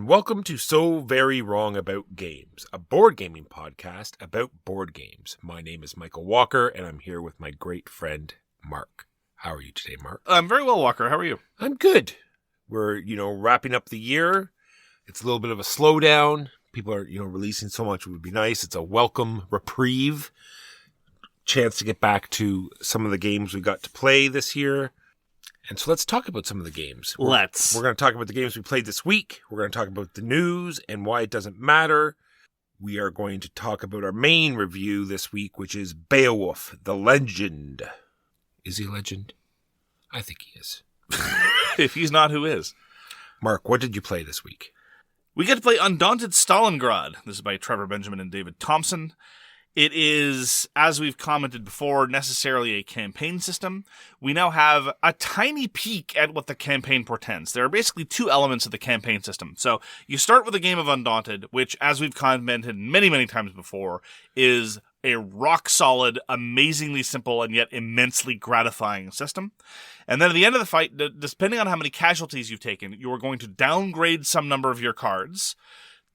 welcome to So Very Wrong About Games, a board gaming podcast about board games. My name is Michael Walker, and I'm here with my great friend, Mark. How are you today, Mark? I'm very well, Walker. How are you? I'm good. We're, wrapping up the year. It's a little bit of a slowdown. People are, releasing so much. It would be nice. It's a welcome reprieve. Chance to get back to some of the games we got to play this year. And so let's talk about some of the games. We're going to talk about the games we played this week. We're going to talk about the news and why it doesn't matter. We are going to talk about our main review this week, which is Beowulf, the Legend. Is he a legend? I think he is. If he's not, who is? Mark, what did you play this week? We get to play Undaunted Stalingrad. This is by Trevor Benjamin and David Thompson. It is, as we've commented before, necessarily a campaign system. We now have a tiny peek at what the campaign portends. There are basically two elements of the campaign system. So you start with a game of Undaunted, which, as we've commented many, many times before, is a rock-solid, amazingly simple, and yet immensely gratifying system. And then at the end of the fight, depending on how many casualties you've taken, you are going to downgrade some number of your cards.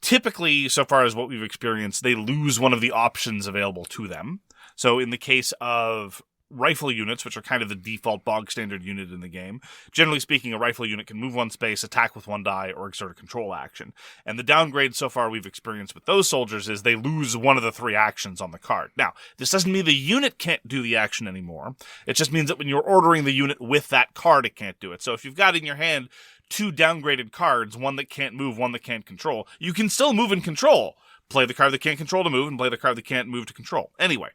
Typically, so far as what we've experienced, they lose one of the options available to them. So in the case of rifle units, which are kind of the default bog standard unit in the game, generally speaking, a rifle unit can move one space, attack with one die, or exert a control action. And the downgrade so far we've experienced with those soldiers is they lose one of the three actions on the card. Now, this doesn't mean the unit can't do the action anymore. It just means that when you're ordering the unit with that card, it can't do it. So if you've got in your hand two downgraded cards, one that can't move, one that can't control, you can still move and control. Play the card that can't control to move, and play the card that can't move to control. Anyway.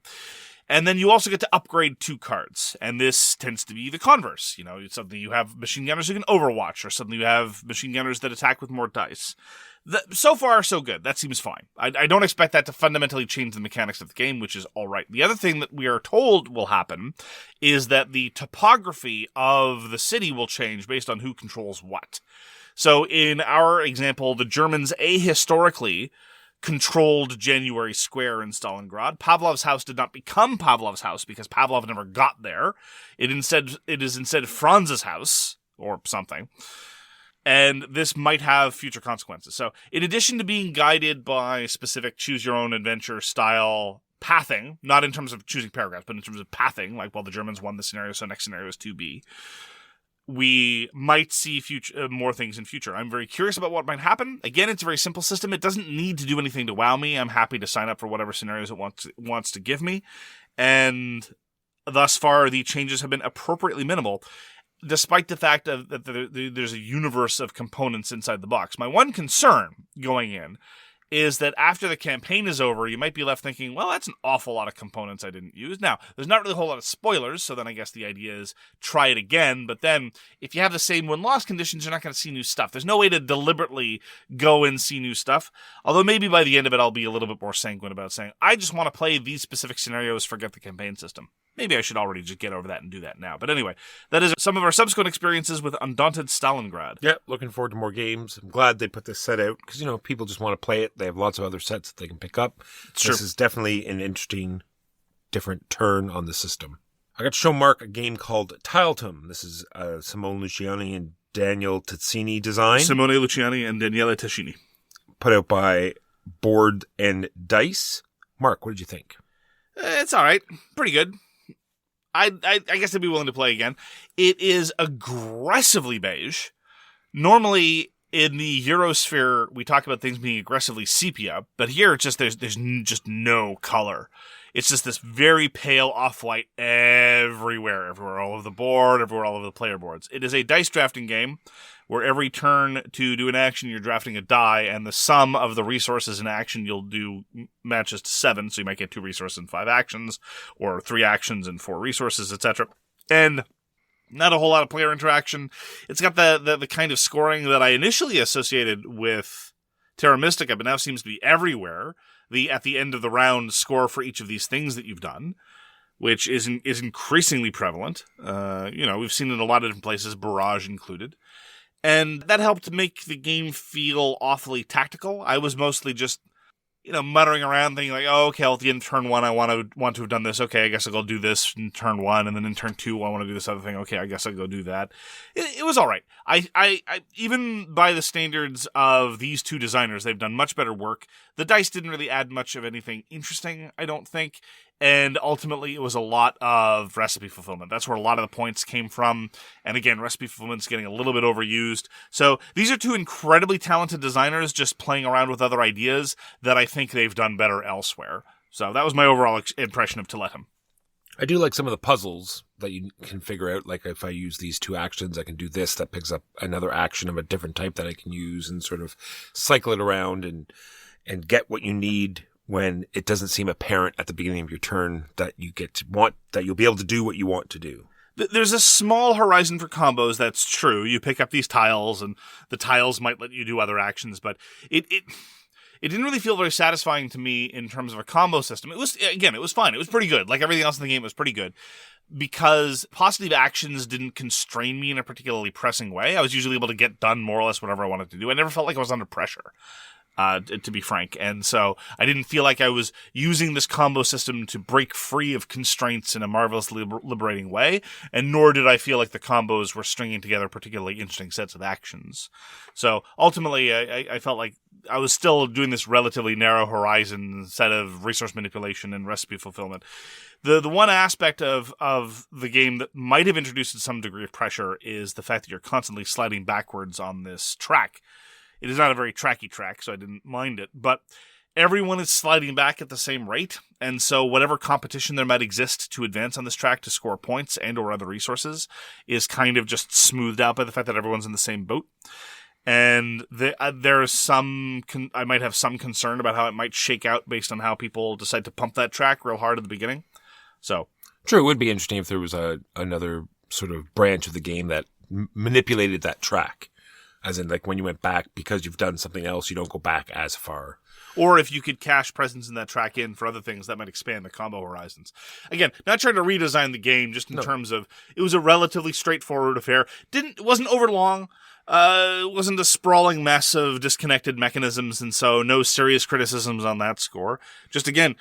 And then you also get to upgrade two cards, and this tends to be the converse. Suddenly you have machine gunners who can overwatch, or suddenly you have machine gunners that attack with more dice. So far, so good. That seems fine. I don't expect that to fundamentally change the mechanics of the game, which is all right. The other thing that we are told will happen is that the topography of the city will change based on who controls what. So in our example, the Germans ahistorically controlled January Square in Stalingrad. Pavlov's house did not become Pavlov's house because Pavlov never got there. It is instead Franz's house, or something. And this might have future consequences. So, in addition to being guided by specific choose-your-own-adventure style pathing, not in terms of choosing paragraphs, but in terms of pathing, like, well, the Germans won this scenario, so next scenario is 2B, we might see more things in future. I'm very curious about what might happen. Again, it's a very simple system. It doesn't need to do anything to wow me. I'm happy to sign up for whatever scenarios it wants to give me. And thus far, the changes have been appropriately minimal, despite the fact that there's a universe of components inside the box. My one concern going in is that after the campaign is over, you might be left thinking, well, that's an awful lot of components I didn't use. Now, there's not really a whole lot of spoilers, so then I guess the idea is try it again, but then if you have the same win-loss conditions, you're not going to see new stuff. There's no way to deliberately go and see new stuff, although maybe by the end of it, I'll be a little bit more sanguine about saying, I just want to play these specific scenarios, forget the campaign system. Maybe I should already just get over that and do that now. But anyway, that is some of our subsequent experiences with Undaunted Stalingrad. Yeah, looking forward to more games. I'm glad they put this set out because, people just want to play it. They have lots of other sets that they can pick up. This is definitely an interesting, different turn on the system. I got to show Mark a game called Tiletum. This is Simone Luciani and Daniele Tascini design. Simone Luciani and Daniele Tascini. Put out by Board&Dice. Mark, what did you think? It's all right. Pretty good. I guess I'd be willing to play again. It is aggressively beige. Normally, in the Eurosphere, we talk about things being aggressively sepia, but here it's just there's just no color. It's just this very pale off-white everywhere all over the board, everywhere all over the player boards. It is a dice drafting game where every turn to do an action, you're drafting a die, and the sum of the resources in action you'll do matches to 7, so you might get 2 resources and 5 actions, or 3 actions and 4 resources, etc. And not a whole lot of player interaction. It's got the kind of scoring that I initially associated with Terra Mystica, but now seems to be everywhere. At the end of the round score for each of these things that you've done, which is increasingly prevalent. We've seen it in a lot of different places, Barrage included. And that helped make the game feel awfully tactical. I was mostly just muttering around, thinking like, oh, okay, at the end of turn 1, I want to have done this. Okay, I guess I'll go do this in turn 1, and then in turn 2, I want to do this other thing. Okay, I guess I'll go do that. It was all right. I even by the standards of these two designers, they've done much better work. The dice didn't really add much of anything interesting, I don't think. And ultimately, it was a lot of recipe fulfillment. That's where a lot of the points came from. And again, recipe fulfillment's getting a little bit overused. So these are two incredibly talented designers just playing around with other ideas that I think they've done better elsewhere. So that was my overall impression of Tiletum. I do like some of the puzzles that you can figure out. Like if I use these 2 actions, I can do this. That picks up another action of a different type that I can use and sort of cycle it around and get what you need when it doesn't seem apparent at the beginning of your turn that you'll be able to do what you want to do. There's a small horizon for combos, that's true. You pick up these tiles, and the tiles might let you do other actions, but it didn't really feel very satisfying to me in terms of a combo system. It was fine. It was pretty good. Like everything else in the game, it was pretty good. Because positive actions didn't constrain me in a particularly pressing way. I was usually able to get done more or less whatever I wanted to do. I never felt like I was under pressure. To be frank. And so I didn't feel like I was using this combo system to break free of constraints in a marvelously liberating way, and nor did I feel like the combos were stringing together particularly interesting sets of actions. So ultimately, I felt like I was still doing this relatively narrow horizon set of resource manipulation and recipe fulfillment. The one aspect of the game that might have introduced some degree of pressure is the fact that you're constantly sliding backwards on this track. It is not a very tracky track, so I didn't mind it, but everyone is sliding back at the same rate, and so whatever competition there might exist to advance on this track to score points and or other resources is kind of just smoothed out by the fact that everyone's in the same boat. And there's I might have some concern about how it might shake out based on how people decide to pump that track real hard at the beginning. So, true, it would be interesting if there was another sort of branch of the game that manipulated that track. As in, like, when you went back, because you've done something else, you don't go back as far. Or if you could cache presence in that track in for other things, that might expand the combo horizons. Again, not trying to redesign the game, just in terms of, it was a relatively straightforward affair. It wasn't overlong. It wasn't a sprawling mess of disconnected mechanisms, and so no serious criticisms on that score. Just again,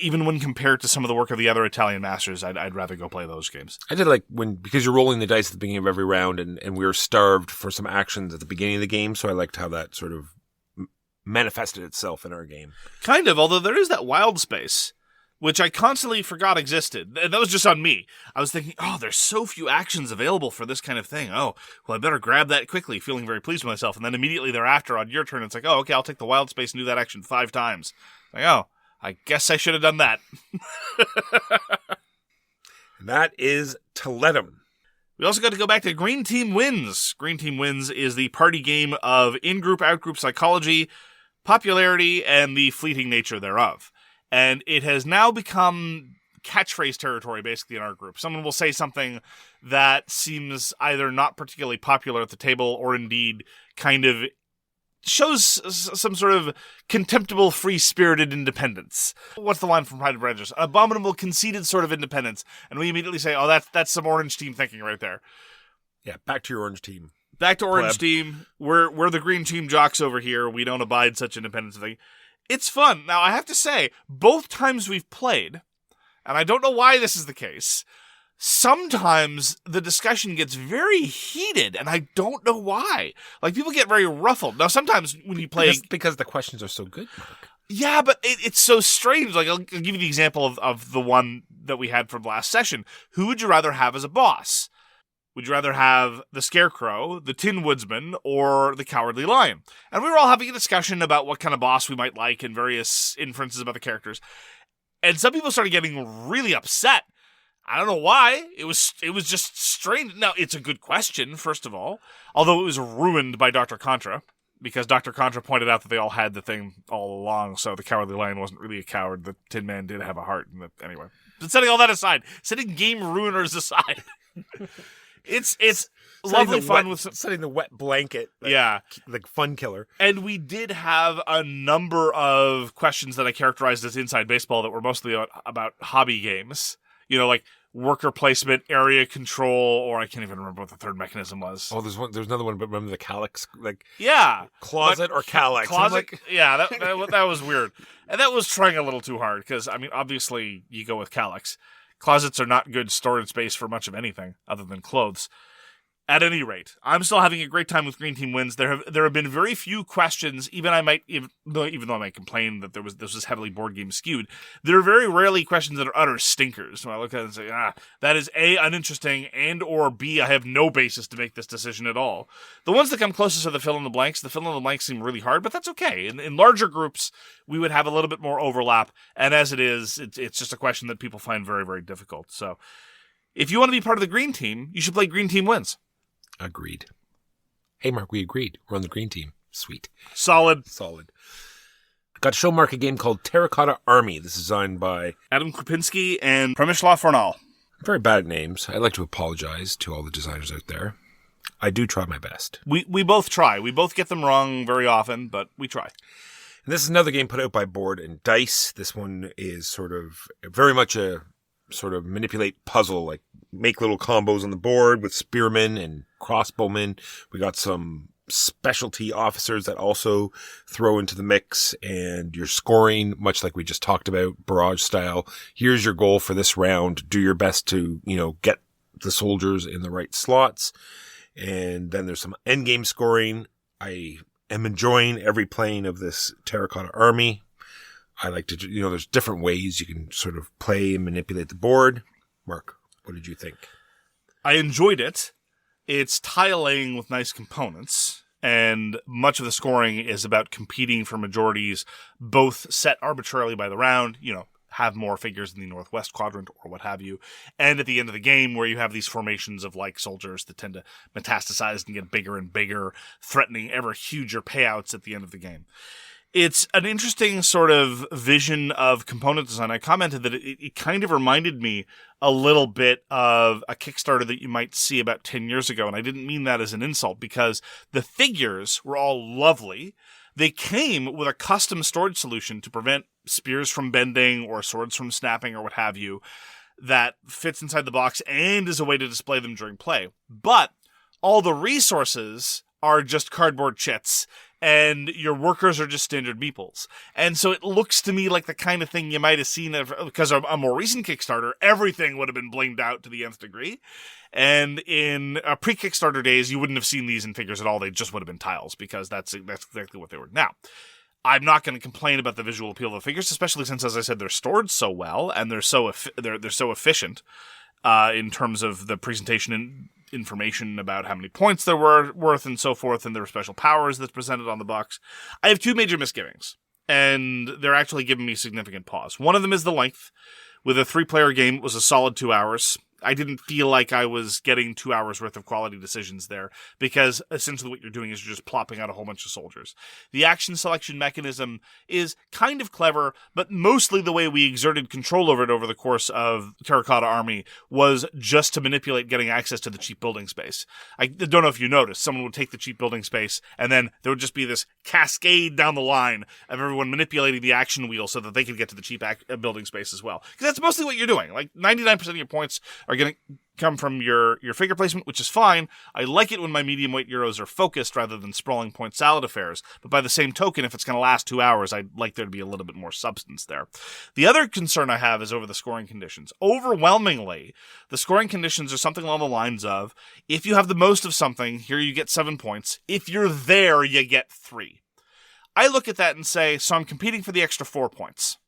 even when compared to some of the work of the other Italian masters, I'd rather go play those games. I did like because you're rolling the dice at the beginning of every round, and we were starved for some actions at the beginning of the game, so I liked how that sort of manifested itself in our game. Kind of, although there is that wild space, which I constantly forgot existed. That was just on me. I was thinking, oh, there's so few actions available for this kind of thing. Oh, well, I better grab that quickly, feeling very pleased with myself. And then immediately thereafter, on your turn, it's like, oh, okay, I'll take the wild space and do that action 5 times. Like, oh, I guess I should have done that. That is Tiletum. We also got to go back to Green Team Wins. Green Team Wins is the party game of in-group, out-group psychology, popularity, and the fleeting nature thereof. And it has now become catchphrase territory, basically, in our group. Someone will say something that seems either not particularly popular at the table or indeed kind of shows some sort of contemptible, free-spirited independence. What's the line from Pride and Prejudice? Abominable, conceited sort of independence. And we immediately say, oh, that's some Orange Team thinking right there. Yeah, back to your Orange Team. Back to Orange Team. We're the Green Team jocks over here. We don't abide such independence thing. It's fun. Now, I have to say, both times we've played, and I don't know why this is the case, sometimes the discussion gets very heated, and I don't know why. Like, people get very ruffled. Now, sometimes when you play... Because the questions are so good, Mark. Yeah, but it's so strange. Like, I'll give you the example of the one that we had from last session. Who would you rather have as a boss? Would you rather have the Scarecrow, the Tin Woodsman, or the Cowardly Lion? And we were all having a discussion about what kind of boss we might like and various inferences about the characters. And some people started getting really upset. I don't know why. It was just strange. Now, it's a good question, first of all, although it was ruined by Dr. Contra, because Dr. Contra pointed out that they all had the thing all along, so the Cowardly Lion wasn't really a coward. The Tin Man did have a heart. Anyway, but setting all that aside, setting game ruiners aside... It's lovely fun with setting the wet blanket. Yeah. The fun killer. And we did have a number of questions that I characterized as inside baseball that were mostly about hobby games. You know, like, worker placement, area control, or I can't even remember what the third mechanism was. Oh, there's another one, but remember the calyx? Closet or calyx? Closet, that was weird. And that was trying a little too hard, because, I mean, obviously you go with calyx. Closets are not good storage space for much of anything other than clothes. At any rate, I'm still having a great time with Green Team wins. There have been very few questions, even though I might complain that this was heavily board game skewed, there are very rarely questions that are utter stinkers. So I look at it and say, that is A, uninteresting, and or B, I have no basis to make this decision at all. The ones that come closest are the fill in the blanks. The fill in the blanks seem really hard, but that's okay. In larger groups, we would have a little bit more overlap, and as it is, it's just a question that people find very, very difficult. So if you want to be part of the Green Team, you should play Green Team Wins. Agreed. Hey, Mark, we agreed. We're on the Green Team. Sweet. Solid. Got to show Mark a game called Terracotta Army. This is designed by Adam Kwapiński and Przemysław Fornal. I'm very bad at names. I'd like to apologize to all the designers out there. I do try my best. We both try. We both get them wrong very often, but we try. And this is another game put out by Board&Dice. This one is sort of very much a sort of manipulate puzzle, like make little combos on the board with spearmen and crossbowmen. We got some specialty officers that also throw into the mix, and you're scoring, much like we just talked about, barrage style. Here's your goal for this round. Do your best to, get the soldiers in the right slots. And then there's some endgame scoring. I am enjoying every playing of this Terracotta Army. I like to, there's different ways you can sort of play and manipulate the board. Mark, what did you think? I enjoyed it. It's tile laying with nice components, and much of the scoring is about competing for majorities, both set arbitrarily by the round, have more figures in the northwest quadrant or what have you, and at the end of the game where you have these formations of like soldiers that tend to metastasize and get bigger and bigger, threatening ever huger payouts at the end of the game. It's an interesting sort of vision of component design. I commented that it kind of reminded me a little bit of a Kickstarter that you might see about 10 years ago, and I didn't mean that as an insult, because the figures were all lovely. They came with a custom storage solution to prevent spears from bending or swords from snapping or what have you that fits inside the box and is a way to display them during play. But all the resources are just cardboard chits, and your workers are just standard meeples. And so it looks to me like the kind of thing you might have seen, because a more recent Kickstarter, everything would have been blinged out to the nth degree. And in pre-Kickstarter days, you wouldn't have seen these in figures at all. They just would have been tiles, because that's exactly what they were. Now, I'm not going to complain about the visual appeal of the figures, especially since, as I said, they're stored so well, and they're so efficient in terms of the presentation and information about how many points they're worth and so forth, and their special powers that's presented on the box. I have two major misgivings, and they're actually giving me significant pause. One of them is the length. With a 3-player game, it was a solid 2 hours. I didn't feel like I was getting 2 hours worth of quality decisions there, because essentially what you're doing is you're just plopping out a whole bunch of soldiers. The action selection mechanism is kind of clever, but mostly the way we exerted control over it over the course of Terracotta Army was just to manipulate getting access to the cheap building space. I don't know if you noticed, someone would take the cheap building space, and then there would just be this cascade down the line of everyone manipulating the action wheel so that they could get to the cheap building space as well. Because that's mostly what you're doing. Like 99% of your points are going to come from your figure placement, which is fine. I like it when my medium weight Euros are focused rather than sprawling point salad affairs. But by the same token, if it's going to last 2 hours, I'd like there to be a little bit more substance there. The other concern I have is over the scoring conditions. Overwhelmingly, the scoring conditions are something along the lines of, if you have the most of something, here you get 7 points. If you're there, you get 3. I look at that and say, so I'm competing for the extra 4 points.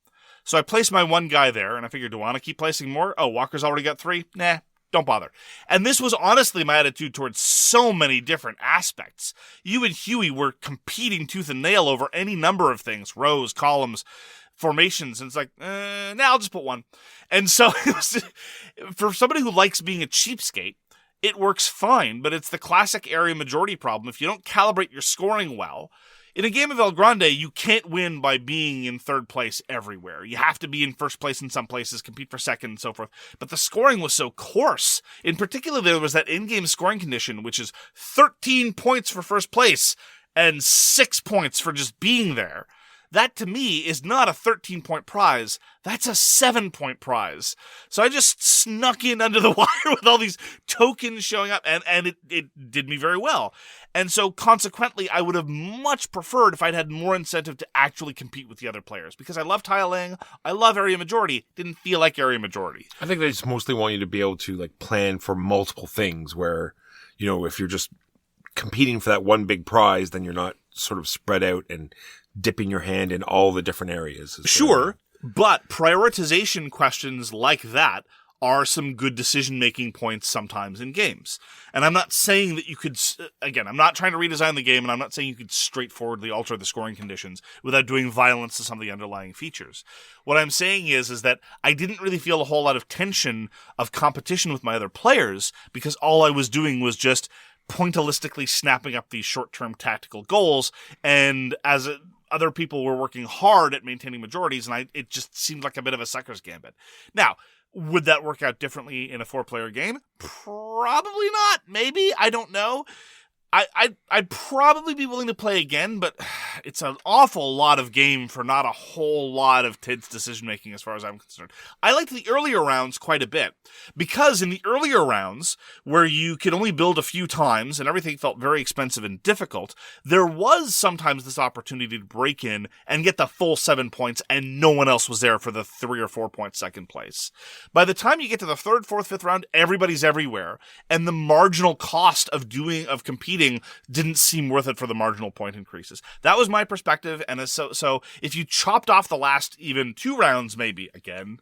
So I place my one guy there, and I figure, do I want to keep placing more? Oh, Walker's already got 3? Nah, don't bother. And this was honestly my attitude towards so many different aspects. You and Huey were competing tooth and nail over any number of things, rows, columns, formations, and it's like, I'll just put 1. And so for somebody who likes being a cheapskate, it works fine, but it's the classic area majority problem. If you don't calibrate your scoring well, in a game of El Grande, you can't win by being in third place everywhere. You have to be in first place in some places, compete for second, and so forth. But the scoring was so coarse. In particular, there was that in-game scoring condition, which is 13 points for first place and 6 points for just being there. That to me is not a 13-point prize. That's a 7-point prize. So I just snuck in under the wire with all these tokens showing up, and it did me very well. And so consequently, I would have much preferred if I'd had more incentive to actually compete with the other players, because I love tiling, I love area majority. Didn't feel like area majority. I think they just mostly want you to be able to like plan for multiple things where, you know, if you're just competing for that one big prize, then you're not sort of spread out and dipping your hand in all the different areas. Sure, but prioritization questions like that are some good decision-making points sometimes in games. And I'm not saying that you could, again, I'm not trying to redesign the game, and I'm not saying you could straightforwardly alter the scoring conditions without doing violence to some of the underlying features. What I'm saying is that I didn't really feel a whole lot of tension of competition with my other players, because all I was doing was just pointillistically snapping up these short-term tactical goals, and as other people were working hard at maintaining majorities, and it just seemed like a bit of a sucker's gambit. Now, would that work out differently in a 4-player game? Probably not. Maybe. I don't know. I'd probably be willing to play again, but it's an awful lot of game for not a whole lot of tense decision-making as far as I'm concerned. I liked the earlier rounds quite a bit, because in the earlier rounds, where you could only build a few times and everything felt very expensive and difficult, there was sometimes this opportunity to break in and get the full 7 points, and no one else was there for the 3 or 4 point second place. By the time you get to the 3rd, 4th, 5th round, everybody's everywhere, and the marginal cost of competing didn't seem worth it for the marginal point increases. That was my perspective, and so if you chopped off the last even 2 rounds, maybe, again,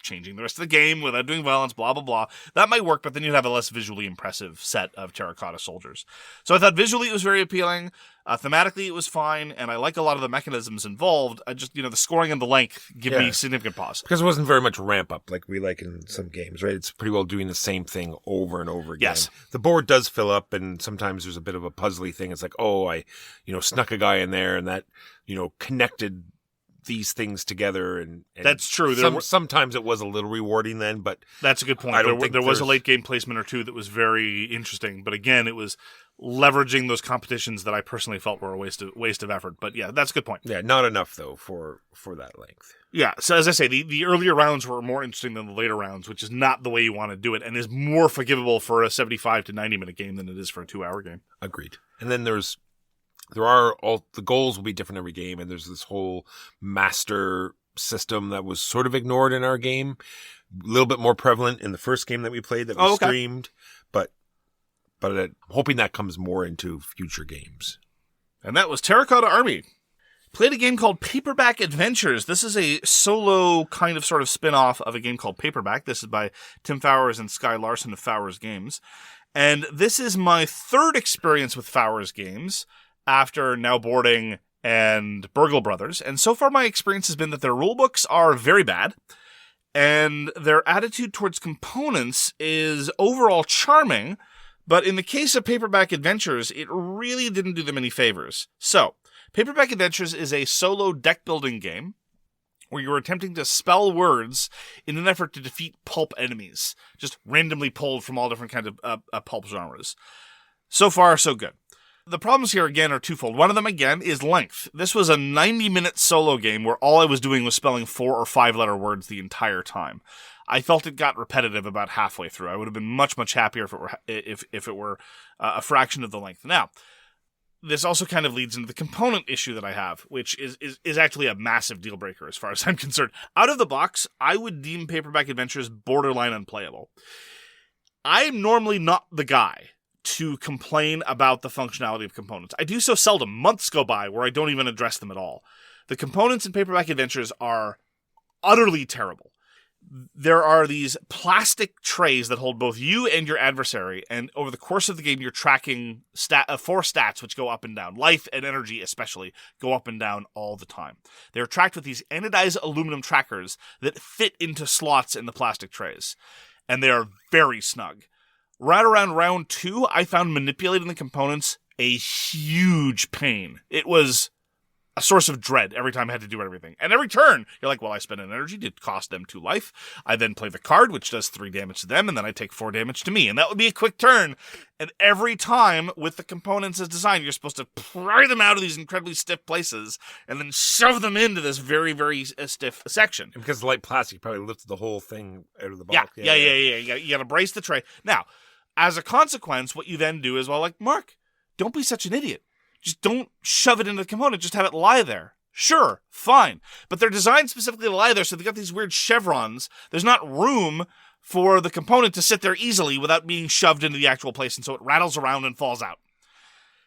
changing the rest of the game without doing violence, blah, blah, blah, that might work, but then you'd have a less visually impressive set of terracotta soldiers. So I thought visually it was very appealing, thematically it was fine, and I like a lot of the mechanisms involved. I just, the scoring and the length give me significant pause. Because it wasn't very much ramp up like we like in some games, right? It's pretty well doing the same thing over and over again. Yes. The board does fill up, and sometimes there's a bit of a puzzly thing. It's like, oh, I, snuck a guy in there, and that, connected these things together, and that's true. Sometimes it was a little rewarding then, but that's a good point. There was a late game placement or two that was very interesting, but again, it was leveraging those competitions that I personally felt were a waste of effort. But yeah, that's a good point. Yeah, not enough though for that length. Yeah, so as I say, the earlier rounds were more interesting than the later rounds, which is not the way you want to do it, and is more forgivable for a 75 to 90 minute game than it is for a 2-hour game. Agreed. And then there are the goals will be different every game, and there's this whole master system that was sort of ignored in our game, a little bit more prevalent in the first game that we played that we streamed, but hoping that comes more into future games. And that was Terracotta Army. Played a game called Paperback Adventures. This is a solo kind of sort of spin-off of a game called Paperback. This is by Tim Fowers and Skye Larsen of Fowers Games. And this is my 3rd experience with Fowers Games, after Now Boarding and Burgle Brothers. And so far my experience has been that their rulebooks are very bad, and their attitude towards components is overall charming, but in the case of Paperback Adventures, it really didn't do them any favors. So, Paperback Adventures is a solo deck-building game where you're attempting to spell words in an effort to defeat pulp enemies, just randomly pulled from all different kinds of pulp genres. So far, so good. The problems here, again, are twofold. One of them, again, is length. This was a 90-minute solo game where all I was doing was spelling 4 or 5-letter words the entire time. I felt it got repetitive about halfway through. I would have been much, much happier if it were a fraction of the length. Now, this also kind of leads into the component issue that I have, which is actually a massive deal breaker as far as I'm concerned. Out of the box, I would deem Paperback Adventures borderline unplayable. I'm normally not the guy to complain about the functionality of components. I do so seldom. Months go by where I don't even address them at all. The components in Paperback Adventures are utterly terrible. There are these plastic trays that hold both you and your adversary, and over the course of the game, you're tracking 4 stats which go up and down. Life and energy, especially, go up and down all the time. They're tracked with these anodized aluminum trackers that fit into slots in the plastic trays, and they are very snug. Right around round 2, I found manipulating the components a huge pain. It was a source of dread every time I had to do everything. And every turn, you're like, well, I spent an energy to cost them 2 life. I then play the card, which does 3 damage to them, and then I take 4 damage to me. And that would be a quick turn. And every time with the components as designed, you're supposed to pry them out of these incredibly stiff places and then shove them into this very, very stiff section. And because the light plastic probably lifted the whole thing out of the box. Yeah. You got to brace the tray. Now, as a consequence, what you then do is, well, like, Mark, don't be such an idiot. Just don't shove it into the component. Just have it lie there. Sure, fine. But they're designed specifically to lie there, so they've got these weird chevrons. There's not room for the component to sit there easily without being shoved into the actual place, and so it rattles around and falls out.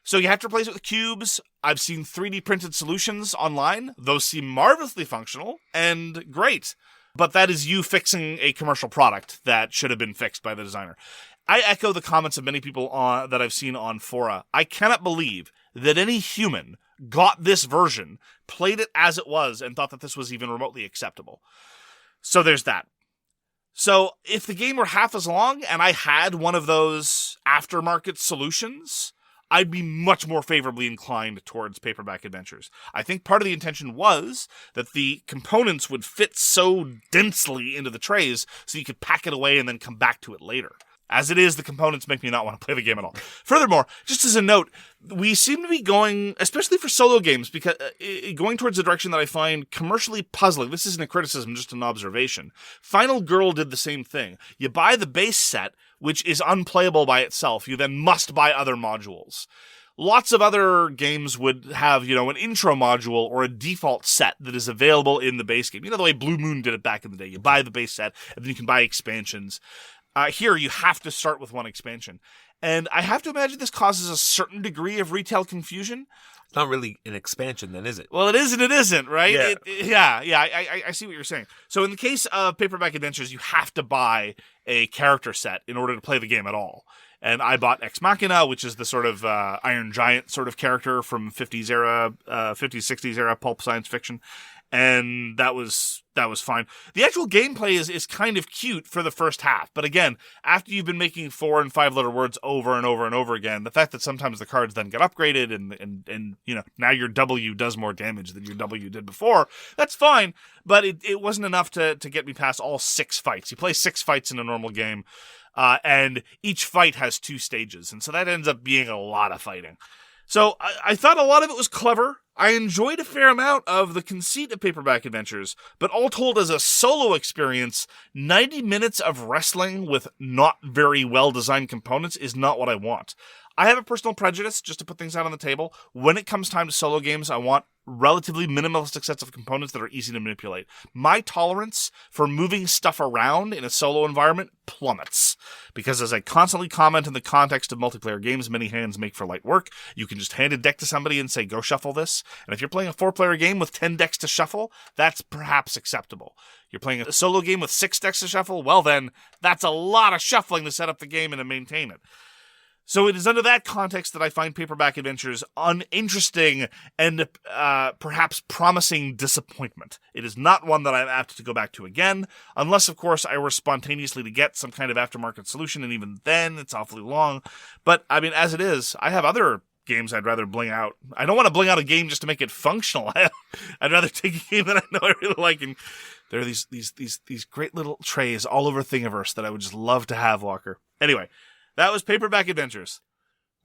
So you have to replace it with cubes. I've seen 3D printed solutions online. Those seem marvelously functional and great. But that is you fixing a commercial product that should have been fixed by the designer. I echo the comments of many people that I've seen on fora. I cannot believe that any human got this version, played it as it was, and thought that this was even remotely acceptable. So there's that. So if the game were half as long and I had one of those aftermarket solutions, I'd be much more favorably inclined towards Paperback Adventures. I think part of the intention was that the components would fit so densely into the trays so you could pack it away and then come back to it later. As it is, the components make me not want to play the game at all. Furthermore, just as a note, we seem to be going, especially for solo games, because going towards a direction that I find commercially puzzling. This isn't a criticism, just an observation. Final Girl did the same thing. You buy the base set, which is unplayable by itself. You then must buy other modules. Lots of other games would have, an intro module or a default set that is available in the base game. You know the way Blue Moon did it back in the day. You buy the base set, and then you can buy expansions. Here, you have to start with one expansion. And I have to imagine this causes a certain degree of retail confusion. It's not really an expansion then, is it? Well, it is and it isn't, right? Yeah. I see what you're saying. So in the case of Paperback Adventures, you have to buy a character set in order to play the game at all. And I bought Ex Machina, which is the sort of Iron Giant sort of character from 50s, 60s era pulp science fiction. And that was fine. The actual gameplay is kind of cute for the first half. But again, after you've been making 4 and 5 letter words over and over and over again, the fact that sometimes the cards then get upgraded and now your W does more damage than your W did before, that's fine. But it wasn't enough to get me past all 6 fights. You play 6 fights in a normal game, and each fight has 2 stages. And so that ends up being a lot of fighting. So I thought a lot of it was clever. I enjoyed a fair amount of the conceit of Paperback Adventures, but all told as a solo experience, 90 minutes of wrestling with not very well-designed components is not what I want. I have a personal prejudice, just to put things out on the table. When it comes time to solo games, I want relatively minimalistic sets of components that are easy to manipulate. My tolerance for moving stuff around in a solo environment plummets. Because as I constantly comment in the context of multiplayer games, many hands make for light work. You can just hand a deck to somebody and say, go shuffle this. And if you're playing a 4-player game with 10 decks to shuffle, that's perhaps acceptable. You're playing a solo game with 6 decks to shuffle, well then, that's a lot of shuffling to set up the game and to maintain it. So it is under that context that I find Paperback Adventures uninteresting and perhaps promising disappointment. It is not one that I'm apt to go back to again, unless, of course, I were spontaneously to get some kind of aftermarket solution, and even then, it's awfully long. But, I mean, as it is, I have other games I'd rather bling out. I don't want to bling out a game just to make it functional. I'd rather take a game that I know I really like, and there are these great little trays all over Thingiverse that I would just love to have, Walker. Anyway, that was Paperback Adventures.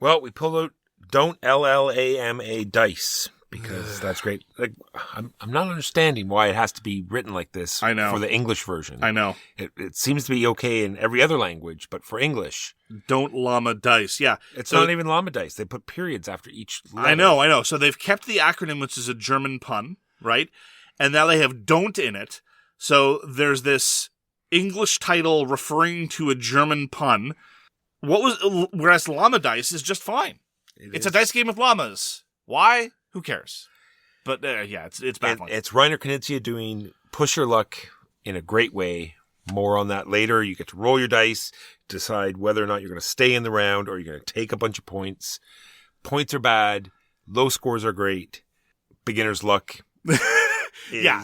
Well, we pulled out Don't L.L.A.M.A. Dice because that's great. Like, I'm not understanding why it has to be written like this. I know. For the English version. I know. It seems to be okay in every other language, but for English. Don't L.L.A.M.A. Dice, yeah. It's not even L.L.A.M.A. Dice. They put periods after each letter. I know. So they've kept the acronym, which is a German pun, right? And now they have don't in it. So there's this English title referring to a German pun. Whereas Llama Dice is just fine. It's a dice game with llamas. Why? Who cares? But yeah, it's baffling. It's Reiner Knizia doing Push Your Luck in a great way. More on that later. You get to roll your dice, decide whether or not you're going to stay in the round or you're going to take a bunch of points. Points are bad. Low scores are great. Beginner's luck is... Yeah.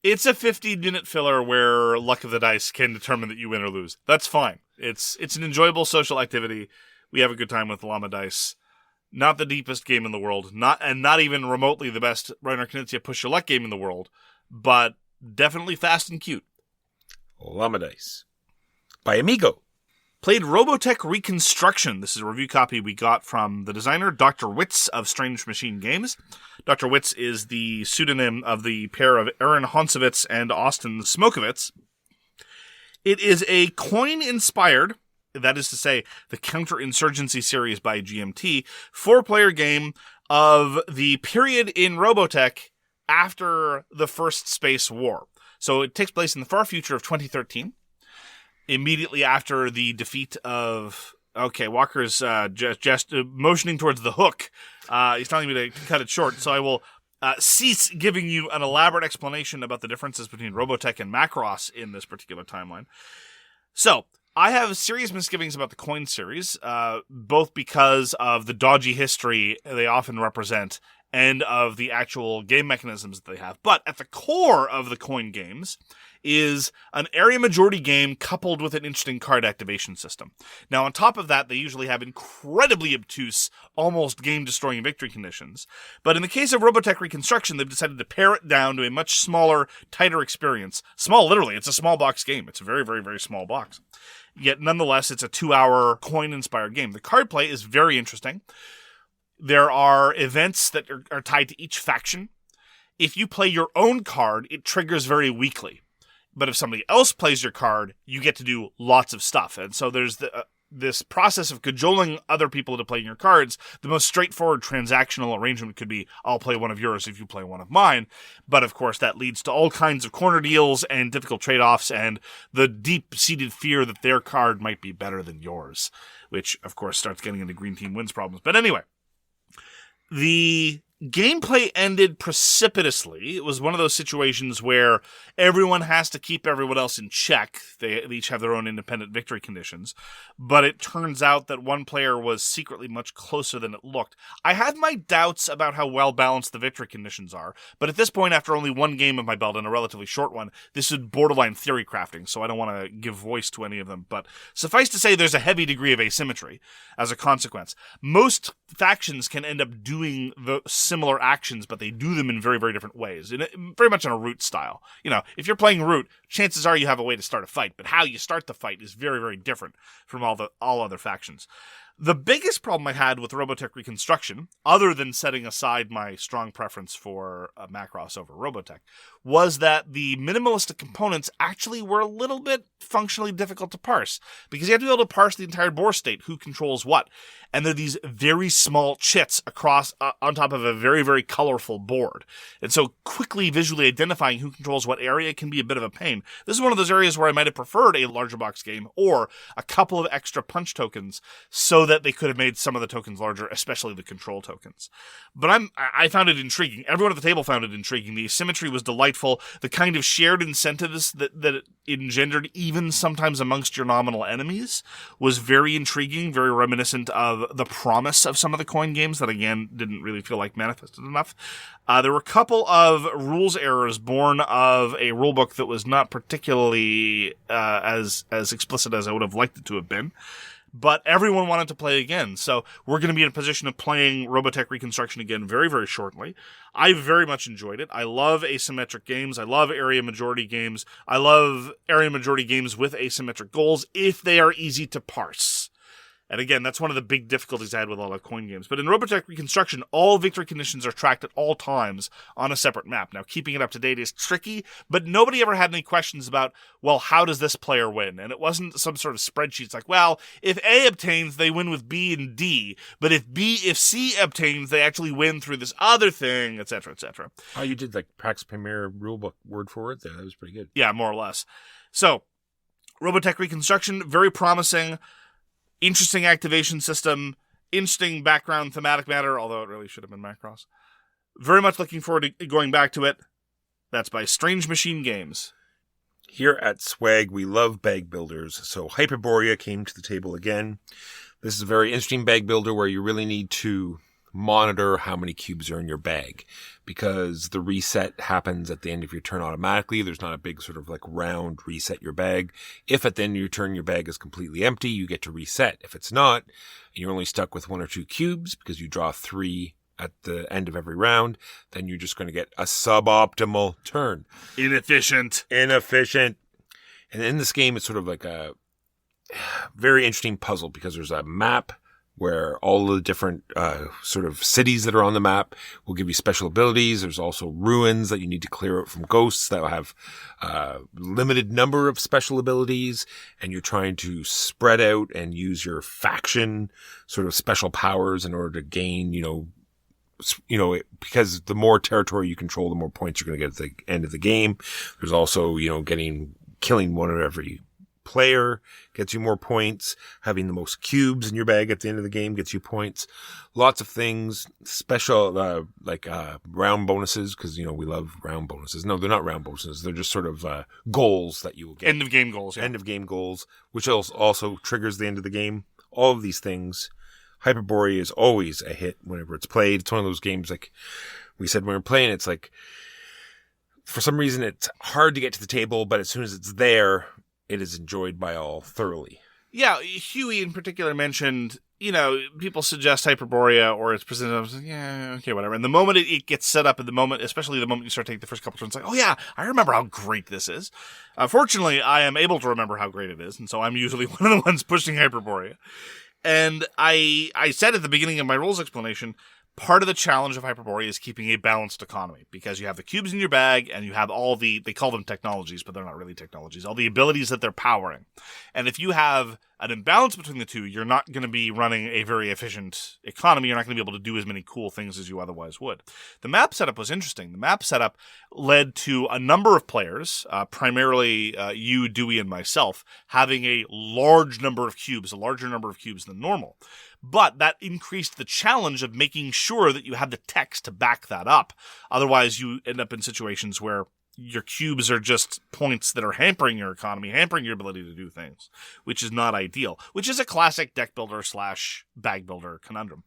It's a 15-minute filler where luck of the dice can determine that you win or lose. That's fine. It's an enjoyable social activity. We have a good time with Llama Dice. Not the deepest game in the world, not even remotely the best Reiner Knizia push your luck game in the world, but definitely fast and cute. L.L.A.M.A dice. By Amigo. Played Robotech Reconstruction. This is a review copy we got from the designer, Dr. Witz of Strange Machine Games. Dr. Witz is the pseudonym of the pair of Aaron Honsovitz and Austin Smokovitz. It is a coin-inspired, that is to say, the Counterinsurgency series by GMT, 4-player game of the period in Robotech after the First Space War. So it takes place in the far future of 2013, immediately after the defeat of... Okay, Walker's just motioning towards the hook. He's telling me to cut it short, so I will cease giving you an elaborate explanation about the differences between Robotech and Macross in this particular timeline. So, I have serious misgivings about the coin series, both because of the dodgy history they often represent and of the actual game mechanisms that they have. But at the core of the coin games is an area majority game coupled with an interesting card activation system. Now, on top of that, they usually have incredibly obtuse, almost game-destroying victory conditions. But in the case of Robotech Reconstruction, they've decided to pare it down to a much smaller, tighter experience. Small, literally. It's a small box game. It's a very, very, very small box. Yet, nonetheless, it's a 2-hour coin-inspired game. The card play is very interesting. There are events that are tied to each faction. If you play your own card, it triggers very weakly. But if somebody else plays your card, you get to do lots of stuff. And so there's this process of cajoling other people to play your cards. The most straightforward transactional arrangement could be, I'll play one of yours if you play one of mine. But of course, that leads to all kinds of corner deals and difficult trade-offs and the deep-seated fear that their card might be better than yours, which, of course, starts getting into green team wins problems. But anyway, the gameplay ended precipitously. It was one of those situations where everyone has to keep everyone else in check. They each have their own independent victory conditions. But it turns out that one player was secretly much closer than it looked. I had my doubts about how well balanced the victory conditions are. But at this point, after only one game of my belt and a relatively short one, this is borderline theory crafting, so I don't want to give voice to any of them. But suffice to say, there's a heavy degree of asymmetry as a consequence. Most factions can end up doing the similar actions, but they do them in very, very different ways, very much in a root style. You know, if you're playing root, chances are you have a way to start a fight, but how you start the fight is very, very different from all other factions. The biggest problem I had with Robotech Reconstruction, other than setting aside my strong preference for Macross over Robotech, was that the minimalistic components actually were a little bit functionally difficult to parse, because you have to be able to parse the entire board state, who controls what. And they're these very small chits across, on top of a very, very colorful board. And so quickly visually identifying who controls what area can be a bit of a pain. This is one of those areas where I might have preferred a larger box game or a couple of extra punch tokens so that they could have made some of the tokens larger, especially the control tokens. But I found it intriguing. Everyone at the table found it intriguing. The asymmetry was delightful. The kind of shared incentives that it engendered, even sometimes amongst your nominal enemies, was very intriguing, very reminiscent of the promise of some of the coin games that, again, didn't really feel like manifested enough. There were a couple of rules errors born of a rulebook that was not particularly as explicit as I would have liked it to have been. But everyone wanted to play again, so we're going to be in a position of playing Robotech Reconstruction again very, very shortly. I very much enjoyed it. I love asymmetric games. I love area majority games. I love area majority games with asymmetric goals if they are easy to parse. And again, that's one of the big difficulties I had with a lot of coin games. But in Robotech Reconstruction, all victory conditions are tracked at all times on a separate map. Now, keeping it up to date is tricky, but nobody ever had any questions about, well, how does this player win? And it wasn't some sort of spreadsheet. It's like, well, if A obtains, they win with B and D. But if C obtains, they actually win through this other thing, etc., etc. Oh, you did like Pax Premier rulebook word for word there. That was pretty good. Yeah, more or less. So, Robotech Reconstruction, very promising. Interesting activation system, interesting background thematic matter, although it really should have been Macross. Very much looking forward to going back to it. That's by Strange Machine Games. Here at Swag, we love bag builders, so Hyperborea came to the table again. This is a very interesting bag builder where you really need to monitor how many cubes are in your bag, because the reset happens at the end of your turn automatically. There's not a big sort of like round reset your bag. If at the end of your turn your bag is completely empty, you get to reset. If it's not, and you're only stuck with 1 or 2 cubes because you draw 3 at the end of every round, then you're just going to get a suboptimal turn. Inefficient. And in this game, it's sort of like a very interesting puzzle, because there's a map where all the different sort of cities that are on the map will give you special abilities. There's also ruins that you need to clear out from ghosts that will have limited number of special abilities, and you're trying to spread out and use your faction sort of special powers in order to gain, because the more territory you control, the more points you're going to get at the end of the game. There's also, killing one of every player gets you more points. Having the most cubes in your bag at the end of the game gets you points. Lots of things, special, round bonuses, because, we love round bonuses. No, they're not round bonuses. They're just sort of goals that you will get. End of game goals. Yeah. End of game goals, which also triggers the end of the game. All of these things. Hyperborea is always a hit whenever it's played. It's one of those games, like we said when we were playing, it's like, for some reason, it's hard to get to the table, but as soon as it's there, it is enjoyed by all thoroughly. Yeah, Huey in particular mentioned, people suggest Hyperborea or it's presented, I was like, yeah, okay, whatever. And the moment it gets set up, especially the moment you start taking the first couple turns, like, oh yeah, I remember how great this is. Fortunately, I am able to remember how great it is, and so I'm usually one of the ones pushing Hyperborea. And I said at the beginning of my rules explanation, part of the challenge of Hyperborea is keeping a balanced economy, because you have the cubes in your bag and you have all they call them technologies, but they're not really technologies, all the abilities that they're powering. And if you have an imbalance between the two, you're not going to be running a very efficient economy. You're not going to be able to do as many cool things as you otherwise would. The map setup was interesting. The map setup led to a number of players, primarily you, Dewey, and myself, having a larger number of cubes than normal. But that increased the challenge of making sure that you had the text to back that up. Otherwise, you end up in situations where your cubes are just points that are hampering your economy, hampering your ability to do things, which is not ideal, which is a classic deck builder / bag builder conundrum.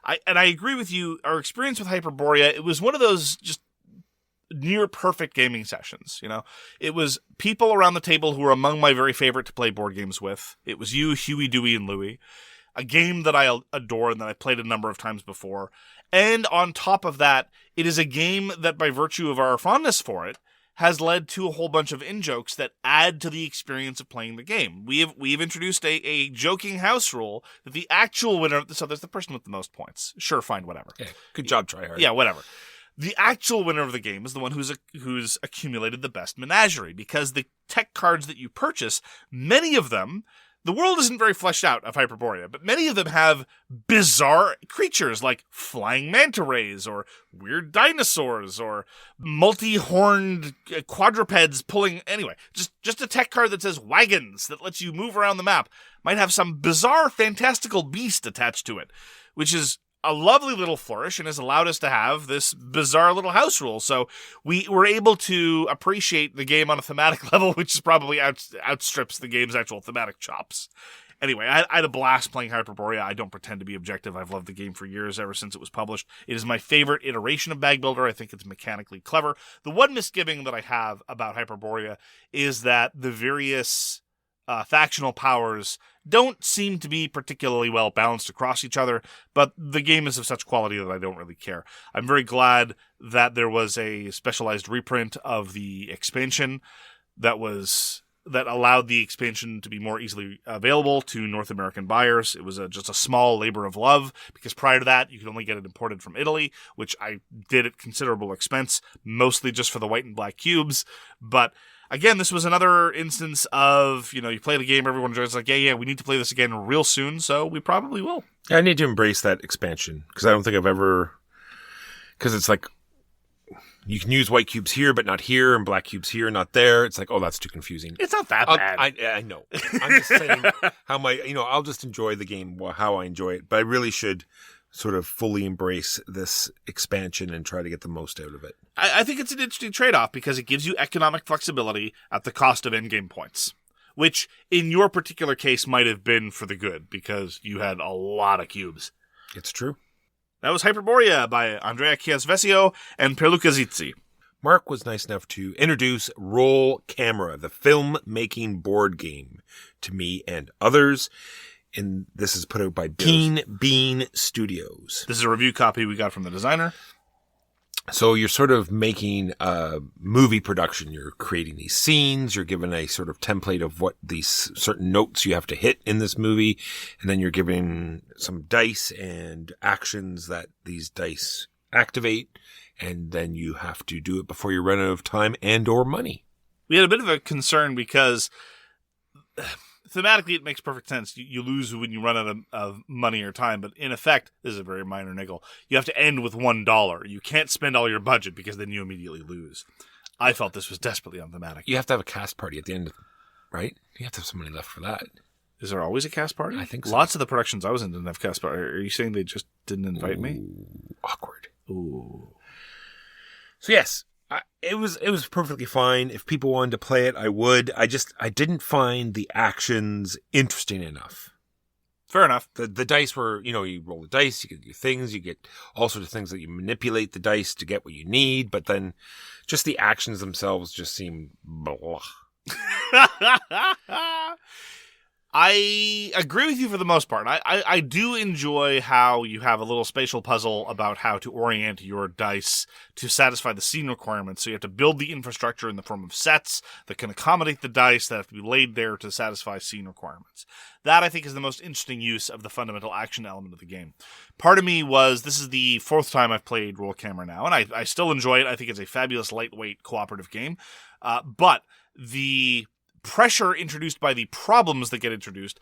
I agree with you. Our experience with Hyperborea, it was one of those just near perfect gaming sessions. It was people around the table who were among my very favorite to play board games with. It was you, Huey, Dewey, and Louie. A game that I adore and that I played a number of times before. And on top of that, it is a game that, by virtue of our fondness for it, has led to a whole bunch of in-jokes that add to the experience of playing the game. We've introduced a joking house rule that the actual winner, so there's the person with the most points. Sure, fine, whatever. Yeah, good job, tryhard. Yeah, whatever. The actual winner of the game is the one who's accumulated the best menagerie, because the tech cards that you purchase, many of them, the world isn't very fleshed out of Hyperborea, but many of them have bizarre creatures like flying manta rays or weird dinosaurs or multi-horned quadrupeds pulling... Anyway, just a tech card that says wagons that lets you move around the map might have some bizarre, fantastical beast attached to it, which is a lovely little flourish and has allowed us to have this bizarre little house rule. So we were able to appreciate the game on a thematic level, which is probably outstrips the game's actual thematic chops. Anyway, I had a blast playing Hyperborea. I don't pretend to be objective. I've loved the game for years, ever since it was published. It is my favorite iteration of Bag Builder. I think it's mechanically clever. The one misgiving that I have about Hyperborea is that the various factional powers don't seem to be particularly well balanced across each other, but the game is of such quality that I don't really care. I'm very glad that there was a specialized reprint of the expansion that allowed the expansion to be more easily available to North American buyers. It was just a small labor of love, because prior to that, you could only get it imported from Italy, which I did at considerable expense, mostly just for the white and black cubes. But again, this was another instance of, you play the game, everyone enjoys it, like, yeah, we need to play this again real soon, so we probably will. I need to embrace that expansion, because I don't think I've ever... Because it's like, you can use white cubes here, but not here, and black cubes here, not there. It's like, oh, that's too confusing. It's not that bad. I know. I'm just saying how I'll just enjoy the game how I enjoy it, but I really should sort of fully embrace this expansion and try to get the most out of it. I think it's an interesting trade-off, because it gives you economic flexibility at the cost of endgame points, which in your particular case might have been for the good, because you had a lot of cubes. It's true. That was Hyperborea by Andrea Chiasvesio and Pierluca Zizzi. Mark was nice enough to introduce Roll Camera, the film-making board game, to me and others. And this is put out by Keen Bean Studios. This is a review copy we got from the designer. So you're sort of making a movie production. You're creating these scenes. You're given a sort of template of what these certain notes you have to hit in this movie. And then you're given some dice and actions that these dice activate. And then you have to do it before you run out of time and or money. We had a bit of a concern because thematically it makes perfect sense. You lose when you run out of money or time, but in effect, this is a very minor niggle, you have to end with $1. You can't spend all your budget because then you immediately lose. I felt this was desperately unthematic. You have to have a cast party at the end, right? You have to have some money left for that. Is there always a cast party? I think so. Lots of the productions I was in didn't have cast party. Are you saying they just didn't invite me? Awkward. Ooh. So yes, it was perfectly fine. If people wanted to play it, I would. I didn't find the actions interesting enough. Fair enough. The dice were, you roll the dice, you get your things, you get all sorts of things that you manipulate the dice to get what you need, but then just the actions themselves just seem blah. I agree with you for the most part. I do enjoy how you have a little spatial puzzle about how to orient your dice to satisfy the scene requirements. So you have to build the infrastructure in the form of sets that can accommodate the dice that have to be laid there to satisfy scene requirements. That, I think, is the most interesting use of the fundamental action element of the game. Part of me this is the fourth time I've played Roll Camera now, and I still enjoy it. I think it's a fabulous lightweight cooperative game. But the pressure introduced by the problems that get introduced,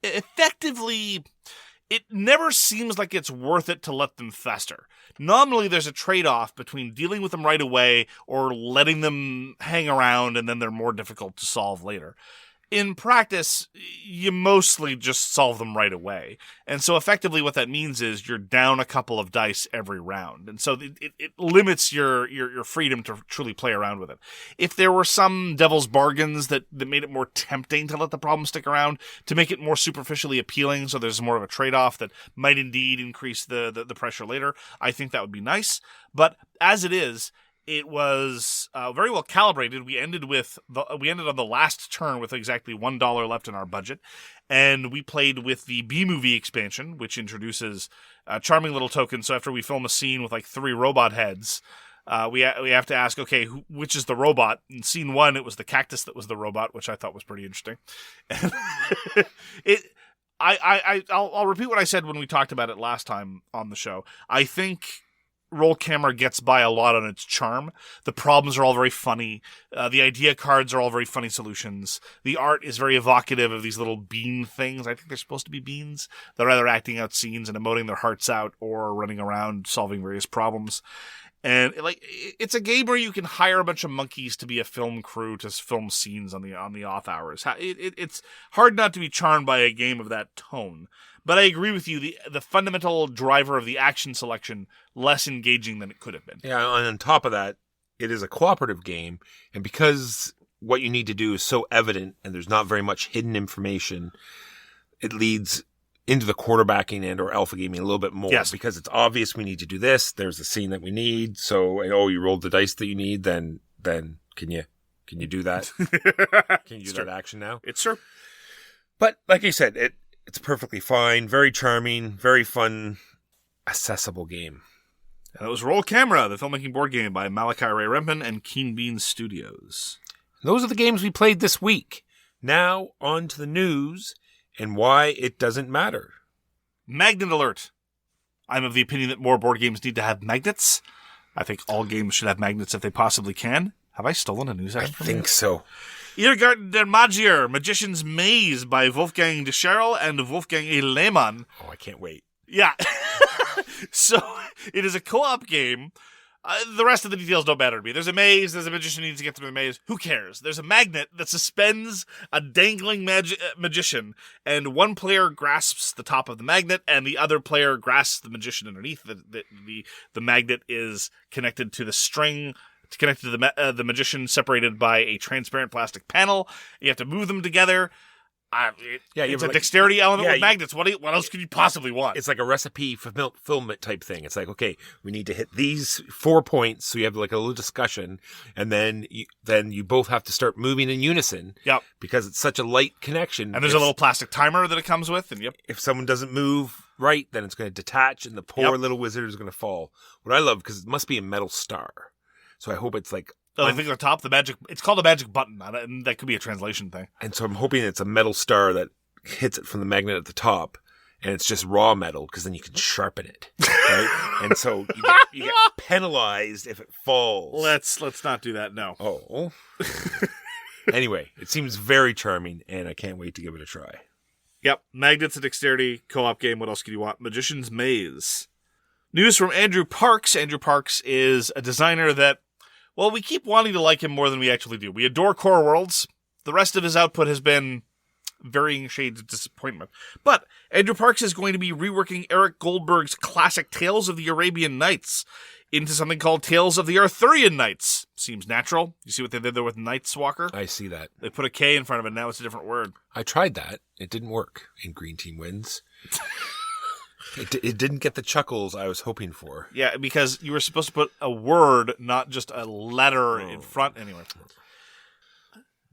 effectively, it never seems like it's worth it to let them fester. Nominally, there's a trade-off between dealing with them right away or letting them hang around and then they're more difficult to solve later. In practice, you mostly just solve them right away. And so effectively what that means is you're down a couple of dice every round. And so it limits your freedom to truly play around with it. If there were some devil's bargains that made it more tempting to let the problem stick around, to make it more superficially appealing so there's more of a trade-off that might indeed increase the pressure later, I think that would be nice. But as it is, it was very well calibrated. We ended on the last turn with exactly $1 left in our budget, and we played with the B-movie expansion, which introduces a charming little token. So after we film a scene with like 3 robot heads, we have to ask, okay, which is the robot? In scene 1, it was the cactus that was the robot, which I thought was pretty interesting. I'll repeat what I said when we talked about it last time on the show. I think Roll Camera gets by a lot on its charm. The problems are all very funny. The idea cards are all very funny solutions. The art is very evocative of these little bean things. I think they're supposed to be beans. They're either acting out scenes and emoting their hearts out or running around solving various problems. And it's a game where you can hire a bunch of monkeys to be a film crew to film scenes on the off hours. It's hard not to be charmed by a game of that tone. But I agree with you, the fundamental driver of the action selection, less engaging than it could have been. Yeah, and on top of that, it is a cooperative game, and because what you need to do is so evident and there's not very much hidden information, it leads into the quarterbacking and or alpha gaming a little bit more. Yes. Because it's obvious we need to do this, there's a scene that we need, so, you rolled the dice that you need, then can you do that? Can you do that action now? It's true. But, like I said, it's perfectly fine, very charming, very fun, accessible game. And that was Roll Camera, the filmmaking board game by Malachi Ray Rempin and Keen Bean Studios. Those are the games we played this week. Now, on to the news and why it doesn't matter. Magnet alert. I'm of the opinion that more board games need to have magnets. I think all games should have magnets if they possibly can. Have I stolen a news item from you? I think so. Irrgarten der Magier, Magician's Maze by Wolfgang de Scherl and Wolfgang L.L.A.M.A. Oh, I can't wait. Yeah. So, it is a co-op game. The rest of the details don't matter to me. There's a maze, there's a magician who needs to get through the maze. Who cares? There's a magnet that suspends a dangling magician, and one player grasps the top of the magnet, and the other player grasps the magician underneath. The magnet is connected to the string, connected to the magician, separated by a transparent plastic panel. You have to move them together. It's a dexterity element with magnets. What else could you possibly want? It's like a recipe fulfillment type thing. It's like, okay, we need to hit these 4 points, so you have like a little discussion, and then you both have to start moving in unison. Yep. Because it's such a light connection. And there's a little plastic timer that it comes with, and if someone doesn't move right, then it's going to detach, and the poor little wizard is going to fall. What I love, because it must be a metal star, so I hope it's like. I think on top, it's called a magic button, and that could be a translation thing. And so I'm hoping it's a metal star that hits it from the magnet at the top, and it's just raw metal, because then you can sharpen it, right? And so you get penalized if it falls. Let's not do that, no. Oh. Anyway, it seems very charming, and I can't wait to give it a try. Yep, magnets and dexterity, co-op game, what else could you want? Magician's Maze. News from Andrew Parks. Andrew Parks is a designer that, well, we keep wanting to like him more than we actually do. We adore Core Worlds. The rest of his output has been varying shades of disappointment. But Andrew Parks is going to be reworking Eric Goldberg's classic Tales of the Arabian Nights into something called Tales of the Arthurian Nights. Seems natural. You see what they did there with Nights Walker? I see that. They put a K in front of it, now it's a different word. I tried that. It didn't work in Green Team Wins. It didn't get the chuckles I was hoping for. Yeah, because you were supposed to put a word, not just a letter in front. Anyway.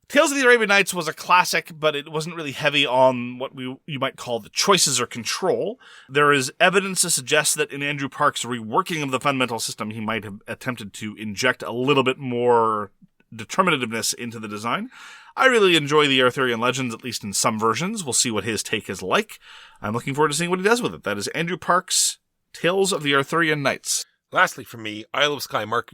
Tales of the Arabian Nights was a classic, but it wasn't really heavy on what you might call the choices or control. There is evidence to suggest that in Andrew Park's reworking of the fundamental system, he might have attempted to inject a little bit more determinativeness into the design. I really enjoy the Arthurian legends, at least in some versions. We'll see what his take is like. I'm looking forward to seeing what he does with it. That is Andrew Parks' Tales of the Arthurian Nights. Lastly, for me, Isle of Skye. Mark,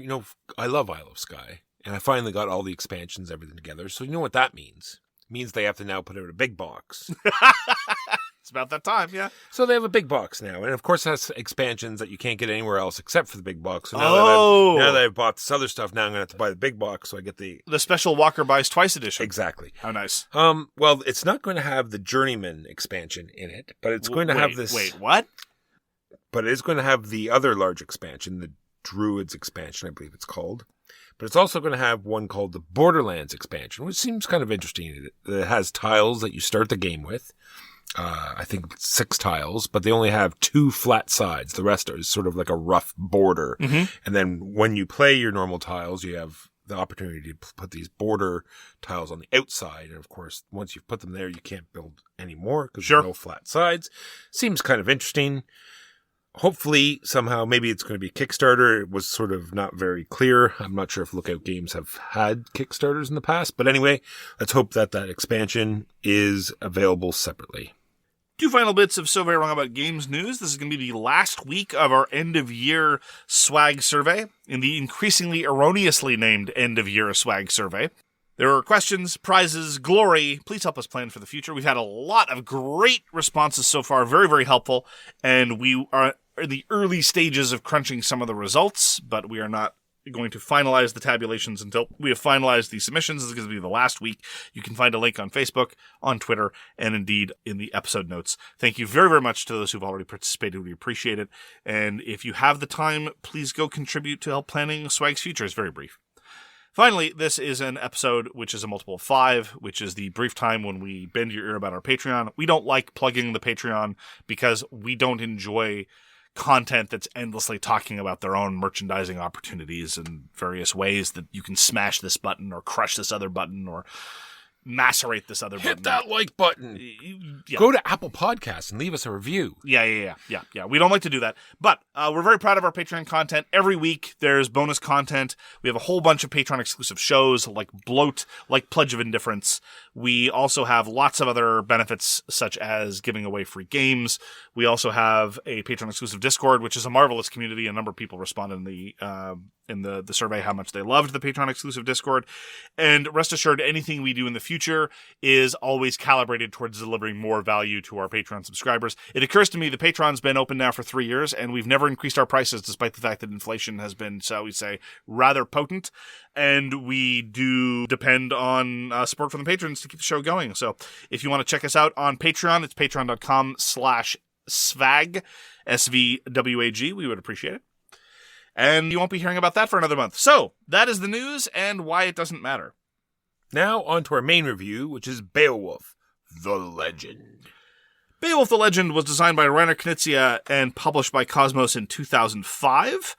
I love Isle of Skye. And I finally got all the expansions, everything together. So you know what that means? It means they have to now put out a big box. It's about that time, yeah. So they have a big box now. And of course, that's expansions that you can't get anywhere else except for the big box. So now that I've bought this other stuff, now I'm going to have to buy the big box so I get the special Walker Buys Twice edition. Exactly. How nice. Well, it's not going to have the Journeyman expansion in it, but it's going to have this. Wait, what? But it is going to have the other large expansion, the Druids expansion, I believe it's called. But it's also going to have one called the Borderlands expansion, which seems kind of interesting. It has tiles that you start the game with. I think 6 tiles, but they only have 2 flat sides. The rest are sort of like a rough border. Mm-hmm. And then when you play your normal tiles, you have the opportunity to put these border tiles on the outside. And of course, once you've put them there, you can't build any more because there's no flat sides. Seems kind of interesting. Hopefully, somehow, maybe it's going to be Kickstarter. It was sort of not very clear. I'm not sure if Lookout Games have had Kickstarters in the past. But anyway, let's hope that expansion is available separately. 2 final bits of So Very Wrong About Games news. This is going to be the last week of our end-of-year swag survey, in the increasingly erroneously named end-of-year swag survey. There are questions, prizes, glory. Please help us plan for the future. We've had a lot of great responses so far, very, very helpful, and we are in the early stages of crunching some of the results, but we are not going to finalize the tabulations until we have finalized the submissions. This is going to be the last week. You can find a link on Facebook, on Twitter, and indeed in the episode notes. Thank you very, very much to those who've already participated. We appreciate it. And if you have the time, please go contribute to help planning Swag's future. It's very brief. Finally, this is an episode which is a multiple of 5, which is the brief time when we bend your ear about our Patreon. We don't like plugging the Patreon because we don't enjoy content that's endlessly talking about their own merchandising opportunities and various ways that you can smash this button or crush this other button or macerate this other button. Hit that like button. Yeah. Go to Apple Podcasts and leave us a review. Yeah. We don't like to do that. But we're very proud of our Patreon content. Every week there's bonus content. We have a whole bunch of Patreon exclusive shows like Bloat, like Pledge of Indifference. We also have lots of other benefits such as giving away free games. We also have a Patreon exclusive Discord, which is a marvelous community. A number of people responded in the survey how much they loved the Patreon exclusive Discord. And rest assured, anything we do in the future is always calibrated towards delivering more value to our Patreon subscribers. It occurs to me the Patreon's been open now for 3 years, and we've never increased our prices despite the fact that inflation has been, shall we say, rather potent. And we do depend on support from the patrons to keep the show going. So if you want to check us out on Patreon, it's patreon.com/svag, SVWAG. We would appreciate it. And you won't be hearing about that for another month. So that is the news and why it doesn't matter. Now on to our main review, which is Beowulf, the Legend. Beowulf the Legend was designed by Reiner Knizia and published by Cosmos in 2005.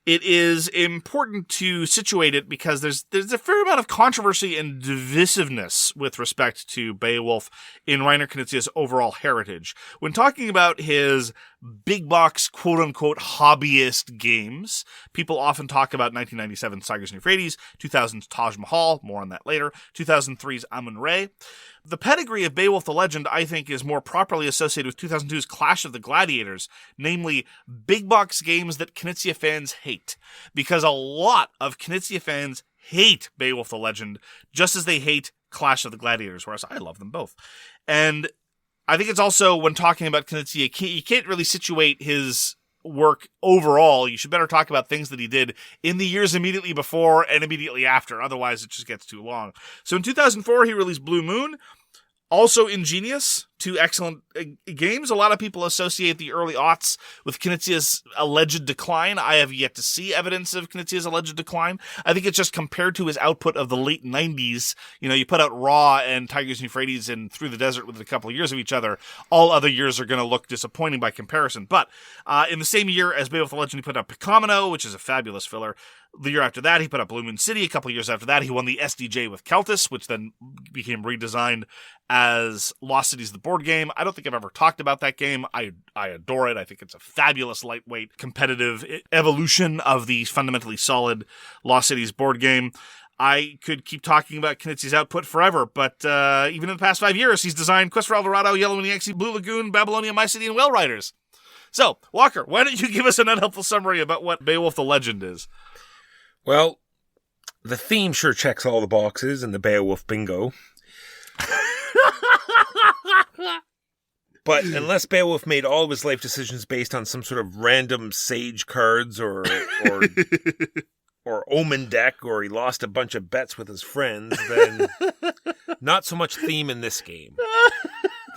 It is important to situate it because there's a fair amount of controversy and divisiveness with respect to Beowulf in Reiner Knizia's overall heritage. When talking about his big box, quote-unquote, hobbyist games, people often talk about 1997's Tigers and Euphrates, 2000's Taj Mahal, more on that later, 2003's Amun-Re. The pedigree of Beowulf the Legend, I think, is more properly associated with 2002's Clash of the Gladiators, namely big box games that Knizia fans hate. Because a lot of Knizia fans hate Beowulf the Legend, just as they hate Clash of the Gladiators, whereas I love them both. And I think it's also, when talking about Knizia, you can't really situate his work overall. You should better talk about things that he did in the years immediately before and immediately after. Otherwise, it just gets too long. So in 2004, he released Blue Moon. Also Ingenious, two excellent games. A lot of people associate the early aughts with Knizia's alleged decline. I have yet to see evidence of Knizia's alleged decline. I think it's just compared to his output of the late 90s. You know, you put out Raw and Tigers and Euphrates and Through the Desert within a couple of years of each other. All other years are going to look disappointing by comparison. But in the same year as Beowulf the Legend, he put out Picomino, which is a fabulous filler. The year after that, he put up Blue Moon City. A couple of years after that, he won the SDJ with Celtus, which then became redesigned as Lost Cities, the board game. I don't think I've ever talked about that game. I adore it. I think it's a fabulous, lightweight, competitive evolution of the fundamentally solid Lost Cities board game. I could keep talking about Knizia's output forever, but even in the past 5 years, he's designed Quest for El Dorado, Yellow and Yangtze, Blue Lagoon, Babylonia, My City, and Whale Riders. So, Walker, why don't you give us an unhelpful summary about what Beowulf the Legend is? Well, the theme sure checks all the boxes in the Beowulf bingo. But unless Beowulf made all of his life decisions based on some sort of random sage cards or omen deck, or he lost a bunch of bets with his friends, then not so much theme in this game.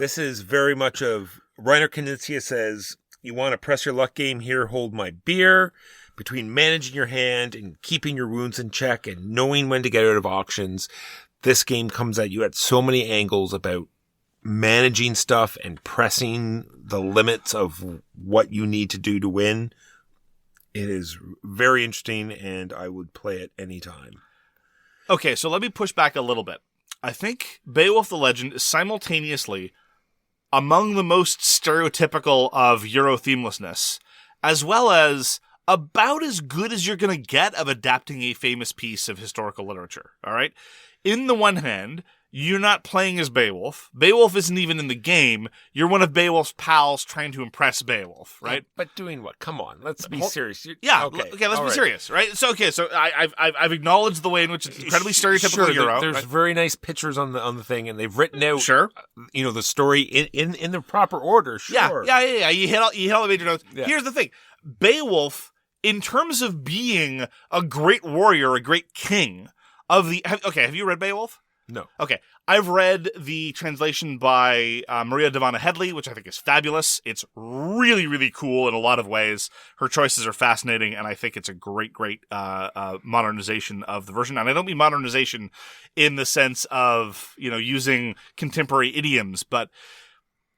This is very much of Reiner Knizia says, you want to press your luck game here, hold my beer. Between managing your hand and keeping your wounds in check and knowing when to get out of auctions, this game comes at you at so many angles about managing stuff and pressing the limits of what you need to do to win. It is very interesting, and I would play it anytime. Okay, so let me push back a little bit. I think Beowulf the Legend is simultaneously among the most stereotypical of Euro themelessness, as well as about as good as you're going to get of adapting a famous piece of historical literature, all right? In the one hand, you're not playing as Beowulf. Beowulf isn't even in the game. You're one of Beowulf's pals trying to impress Beowulf, right? But doing what? Come on, let's be serious. Okay, let's be serious, right? So I've acknowledged the way in which it's incredibly stereotypical Euro. There's right? very nice pictures on the thing, and they've written out, the story in the proper order. Sure. Yeah. You hit all the major notes. Yeah. Here's the thing: Beowulf, in terms of being a great warrior, a great king of the. Have you read Beowulf? No. Okay. I've read the translation by Maria Devana Headley, which I think is fabulous. It's really, really cool in a lot of ways. Her choices are fascinating, and I think it's a great modernization of the version. And I don't mean modernization in the sense of, using contemporary idioms, but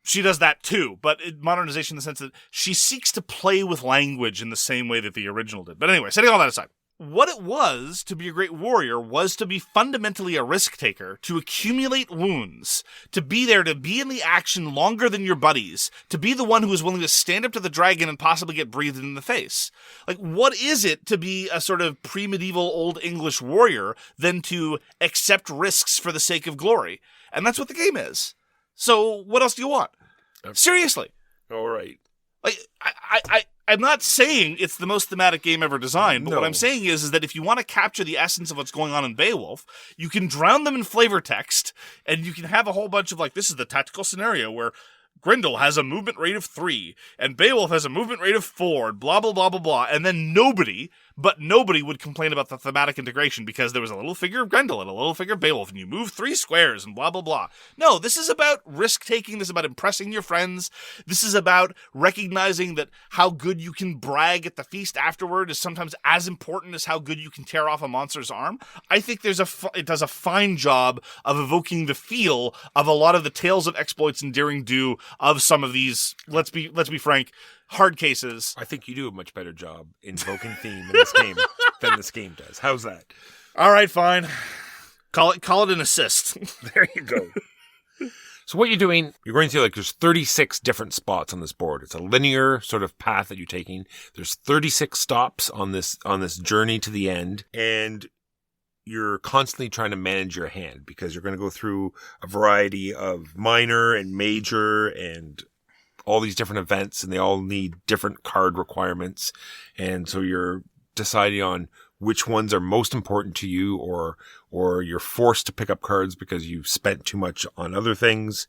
she does that too. But modernization in the sense that she seeks to play with language in the same way that the original did. But anyway, setting all that aside. What it was to be a great warrior was to be fundamentally a risk taker, to accumulate wounds, to be there, to be in the action longer than your buddies, to be the one who is willing to stand up to the dragon and possibly get breathed in the face. Like, what is it to be a sort of pre-medieval Old English warrior than to accept risks for the sake of glory? And that's what the game is. So what else do you want? Seriously. All right. Like, I'm not saying it's the most thematic game ever designed, but what I'm saying is that if you want to capture the essence of what's going on in Beowulf, you can drown them in flavor text, and you can have a whole bunch of, this is the tactical scenario where Grendel has a movement rate of 3, and Beowulf has a movement rate of 4, and blah, blah, blah, blah, blah, and then nobody, but nobody would complain about the thematic integration because there was a little figure of Grendel and a little figure of Beowulf, and you move 3 squares and blah, blah, blah. No, this is about risk-taking. This is about impressing your friends. This is about recognizing that how good you can brag at the feast afterward is sometimes as important as how good you can tear off a monster's arm. I think it does a fine job of evoking the feel of a lot of the tales of exploits and daring do of some of these, let's be frank, hard cases. I think you do a much better job invoking theme in this game than this game does. How's that? All right, fine. Call it an assist. There you go. So what you're doing, you're going to like there's 36 different spots on this board. It's a linear sort of path that you're taking. There's 36 stops on this journey to the end, and you're constantly trying to manage your hand because you're going to go through a variety of minor and major and all these different events, and they all need different card requirements. And so you're deciding on which ones are most important to you, or you're forced to pick up cards because you've spent too much on other things.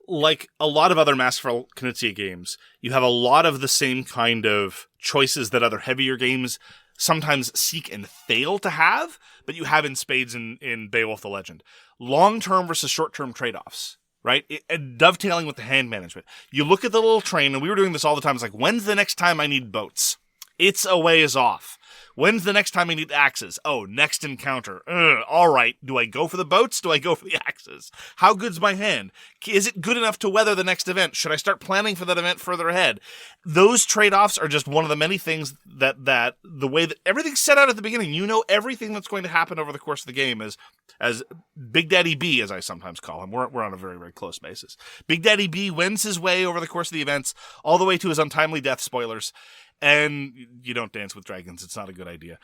Like a lot of other Masterful Knizia games, you have a lot of the same kind of choices that other heavier games sometimes seek and fail to have, but you have in spades in Beowulf the Legend. Long-term versus short-term trade-offs, right? And dovetailing with the hand management. You look at the little train, and we were doing this all the time. It's like, when's the next time I need boats? It's a ways off. When's the next time I need axes? Oh, next encounter. All right. Do I go for the boats? Do I go for the axes? How good's my hand? Is it good enough to weather the next event? Should I start planning for that event further ahead? Those trade-offs are just one of the many things that the way that everything's set out at the beginning, you know everything that's going to happen over the course of the game as Big Daddy B, as I sometimes call him. We're on a very, very close basis. Big Daddy B wends his way over the course of the events all the way to his untimely death, spoilers. And you don't dance with dragons. It's not a good idea.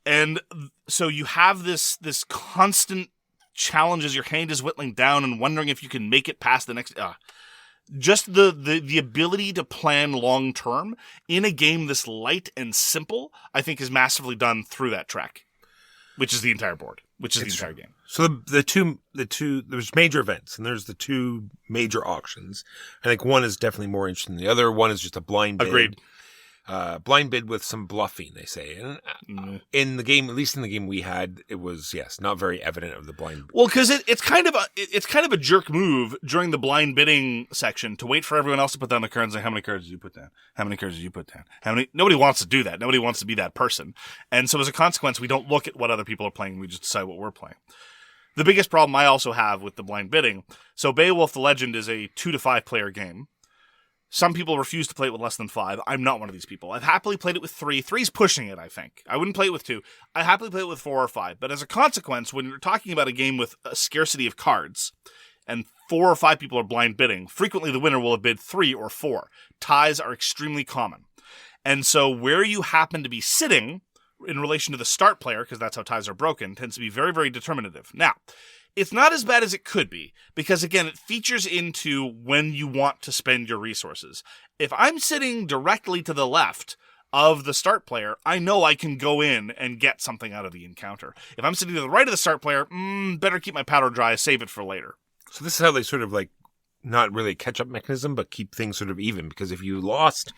And so you have this constant challenge as your hand is whittling down and wondering if you can make it past the next. Just the ability to plan long term in a game this light and simple, I think, is massively done through that track, which is the entire board, which is the entire game. So the two there's major events and there's the 2 major auctions. I think one is definitely more interesting than the other. One is just a blind bid. Agreed. Blind bid with some bluffing, they say. And in the game, at least in the game we had, it was, yes, not very evident of the blind bid. Well, because it's kind of a jerk move during the blind bidding section to wait for everyone else to put down the cards and say, how many cards did you put down? How many cards did you put down? Nobody wants to do that. Nobody wants to be that person. And so as a consequence, we don't look at what other people are playing. We just decide what we're playing. The biggest problem I also have with the blind bidding, so Beowulf the Legend is a 2 to 5 player game. Some people refuse to play it with less than 5. I'm not one of these people. I've happily played it with 3. 3's pushing it, I think. I wouldn't play it with 2. I happily play it with 4 or 5. But as a consequence, when you're talking about a game with a scarcity of cards, and 4 or 5 people are blind bidding, frequently the winner will have bid 3 or 4. Ties are extremely common. And so where you happen to be sitting in relation to the start player, because that's how ties are broken, tends to be very, very determinative. Now, it's not as bad as it could be, because again, it features into when you want to spend your resources. If I'm sitting directly to the left of the start player, I know I can go in and get something out of the encounter. If I'm sitting to the right of the start player, better keep my powder dry, save it for later. So this is how they sort of like, not really a catch-up mechanism, but keep things sort of even, because if you lost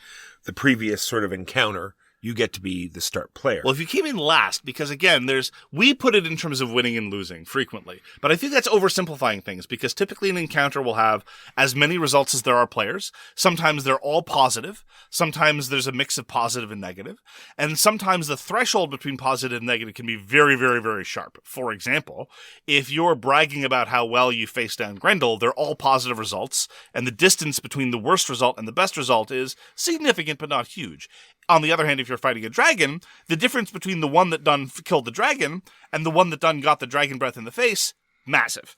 the previous sort of encounter, you get to be the start player. Well, if you came in last, because again, we put it in terms of winning and losing frequently, but I think that's oversimplifying things, because typically an encounter will have as many results as there are players. Sometimes they're all positive. Sometimes there's a mix of positive and negative. And sometimes the threshold between positive and negative can be very, very, very sharp. For example, if you're bragging about how well you face down Grendel, they're all positive results, and the distance between the worst result and the best result is significant but not huge. On the other hand, if you're fighting a dragon, the difference between the one that done killed the dragon and the one that done got the dragon breath in the face, massive.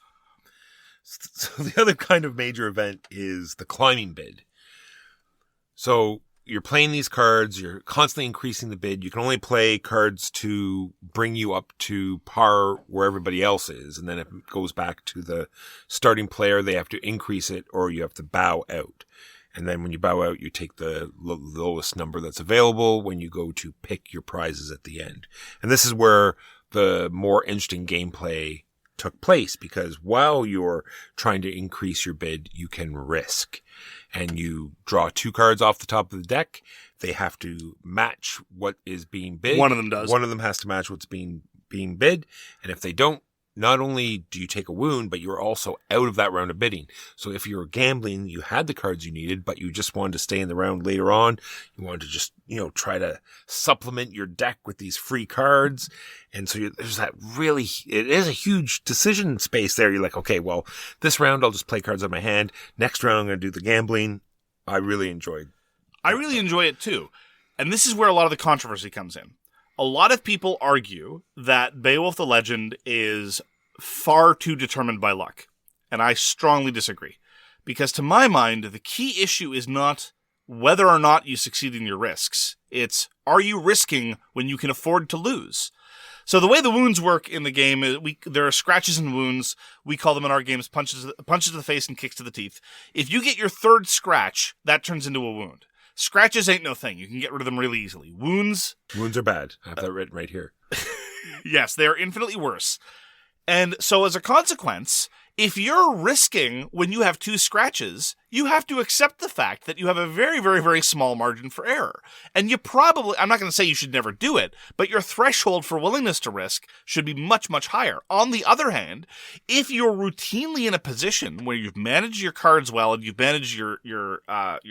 So the other kind of major event is the climbing bid. So you're playing these cards, you're constantly increasing the bid. You can only play cards to bring you up to par where everybody else is. And then if it goes back to the starting player, they have to increase it or you have to bow out. And then when you bow out, you take the lowest number that's available when you go to pick your prizes at the end. And this is where the more interesting gameplay took place, because while you're trying to increase your bid, you can risk. And you draw 2 cards off the top of the deck. They have to match what is being bid. One of them does. One of them has to match what's being bid. And if they don't, not only do you take a wound, but you're also out of that round of bidding. So if you were gambling, you had the cards you needed, but you just wanted to stay in the round later on. You wanted to just, try to supplement your deck with these free cards. And so there's that it is a huge decision space there. You're like, okay, well, this round I'll just play cards on my hand. Next round I'm going to do the gambling. I really enjoy it too. And this is where a lot of the controversy comes in. A lot of people argue that Beowulf the Legend is far too determined by luck. And I strongly disagree. Because to my mind, the key issue is not whether or not you succeed in your risks. It's, are you risking when you can afford to lose? So the way the wounds work in the game, there are scratches and wounds. We call them in our games punches to the face and kicks to the teeth. If you get your 3rd scratch, that turns into a wound. Scratches ain't no thing. You can get rid of them really easily. Wounds are bad. I have that written right here. Yes, they are infinitely worse. And so as a consequence, if you're risking when you have 2 scratches, you have to accept the fact that you have a very, very, very small margin for error. And you probably, I'm not going to say you should never do it, but your threshold for willingness to risk should be much, much higher. On the other hand, if you're routinely in a position where you've managed your cards well and you've managed your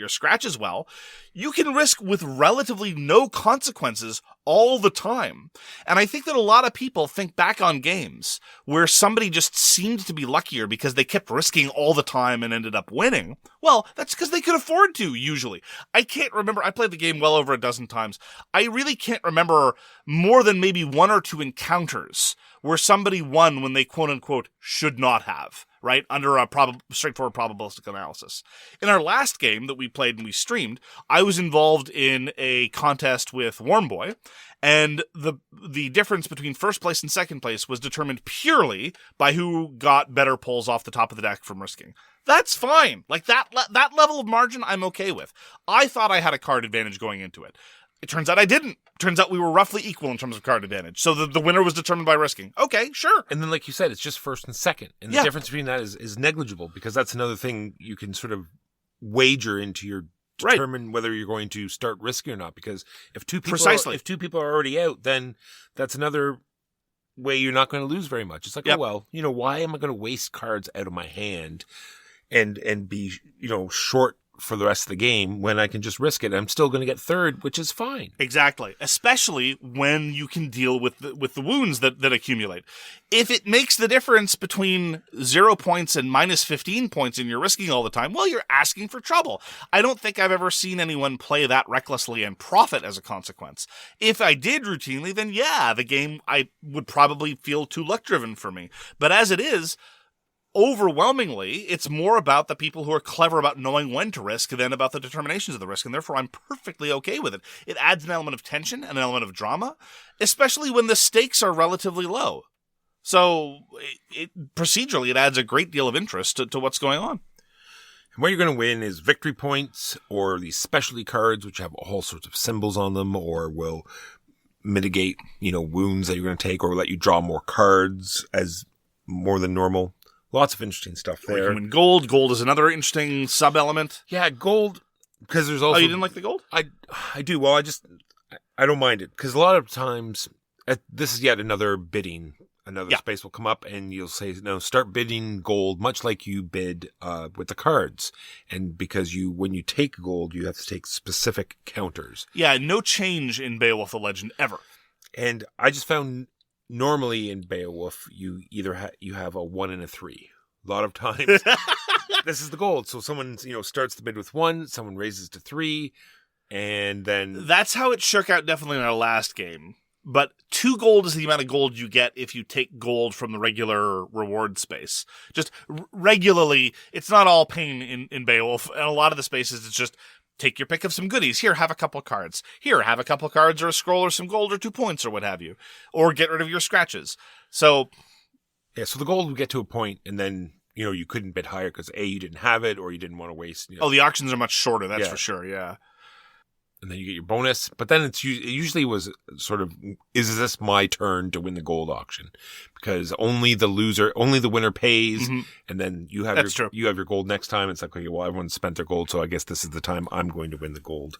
scratches well, you can risk with relatively no consequences all the time. And I think that a lot of people think back on games where somebody just seemed to be luckier because they kept risking all the time and ended up winning. Well, that's because they could afford to, usually. I can't remember. I played the game well over a dozen times. I really can't remember more than maybe 1 or 2 encounters where somebody won when they quote-unquote should not have, right? Under a straightforward probabilistic analysis. In our last game that we played and we streamed, I was involved in a contest with Warmboy, and the difference between first place and second place was determined purely by who got better pulls off the top of the deck from risking. That's fine. Like that level of margin, I'm okay with. I thought I had a card advantage going into it. It turns out I didn't. Turns out we were roughly equal in terms of card advantage. So the winner was determined by risking. Okay, sure. And then, like you said, it's just first and second. And the difference between that is negligible, because that's another thing you can sort of wager into your determine whether you're going to start risking or not. Because if two people are already out, then that's another way you're not going to lose very much. It's like, oh, well, why am I going to waste cards out of my hand and be, short for the rest of the game when I can just risk it? I'm still going to get 3rd, which is fine. Exactly. Especially when you can deal with the wounds that accumulate. If it makes the difference between 0 points and minus 15 points and you're risking all the time, well, you're asking for trouble. I don't think I've ever seen anyone play that recklessly and profit as a consequence. If I did routinely, then the game I would probably feel too luck driven for me. But as it is, overwhelmingly, it's more about the people who are clever about knowing when to risk than about the determinations of the risk, and therefore I'm perfectly okay with it. It adds an element of tension, an element of drama, especially when the stakes are relatively low. So, procedurally, it adds a great deal of interest to what's going on. And what you're going to win is victory points, or these specialty cards, which have all sorts of symbols on them, or will mitigate, wounds that you're going to take, or let you draw more cards as more than normal. Lots of interesting stuff there. You can win gold. Gold is another interesting sub-element. Yeah, gold, because there's also... Oh, you didn't like the gold? I do. Well, I don't mind it, because a lot of times, this is yet another bidding. Another space will come up, and you'll say, no, start bidding gold, much like you bid with the cards. And because when you take gold, you have to take specific counters. Yeah, no change in Beowulf the Legend, ever. And I just found... Normally in Beowulf, you either you have a 1 and a 3. A lot of times, this is the gold. So someone starts the bid with 1, someone raises to 3, and then that's how it shook out definitely in our last game. But 2 gold is the amount of gold you get if you take gold from the regular reward space. Just regularly, it's not all pain in Beowulf, and a lot of the spaces it's just. Take your pick of some goodies. Here, have a couple cards. Here, have a couple cards or a scroll or some gold or 2 points or what have you. Or get rid of your scratches. So... Yeah, so the gold would get to a point, and then, you couldn't bid higher because A, you didn't have it, or you didn't want to waste... Oh, the auctions are much shorter, that's for sure, yeah. and then you get your bonus. But then it usually was sort of, is this my turn to win the gold auction? Because only the winner pays, and then you have your gold next time. It's like, okay, well, everyone spent their gold, so I guess this is the time I'm going to win the gold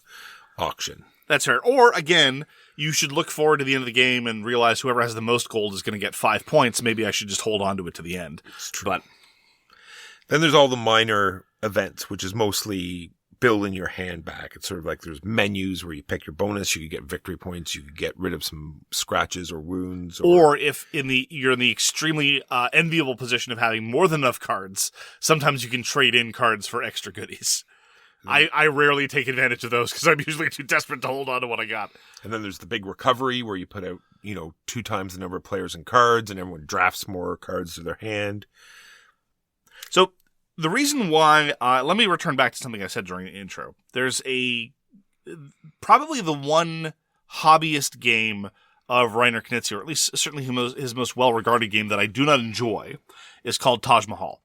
auction. That's fair. Or, again, you should look forward to the end of the game and realize whoever has the most gold is going to get 5 points. Maybe I should just hold on to it to the end. It's true. But then there's all the minor events, which is mostly building your hand back. It's sort of like there's menus where you pick your bonus. You could get victory points. You could get rid of some scratches or wounds. Or if you're in the extremely enviable position of having more than enough cards, sometimes you can trade in cards for extra goodies. I rarely take advantage of those because I'm usually too desperate to hold on to what I got. And then there's the big recovery where you put out, 2 times the number of players and cards, and everyone drafts more cards to their hand. So the reason why, let me return back to something I said during the intro. There's probably the one hobbyist game of Reiner Knizia, or at least certainly his most well-regarded game that I do not enjoy, is called Taj Mahal.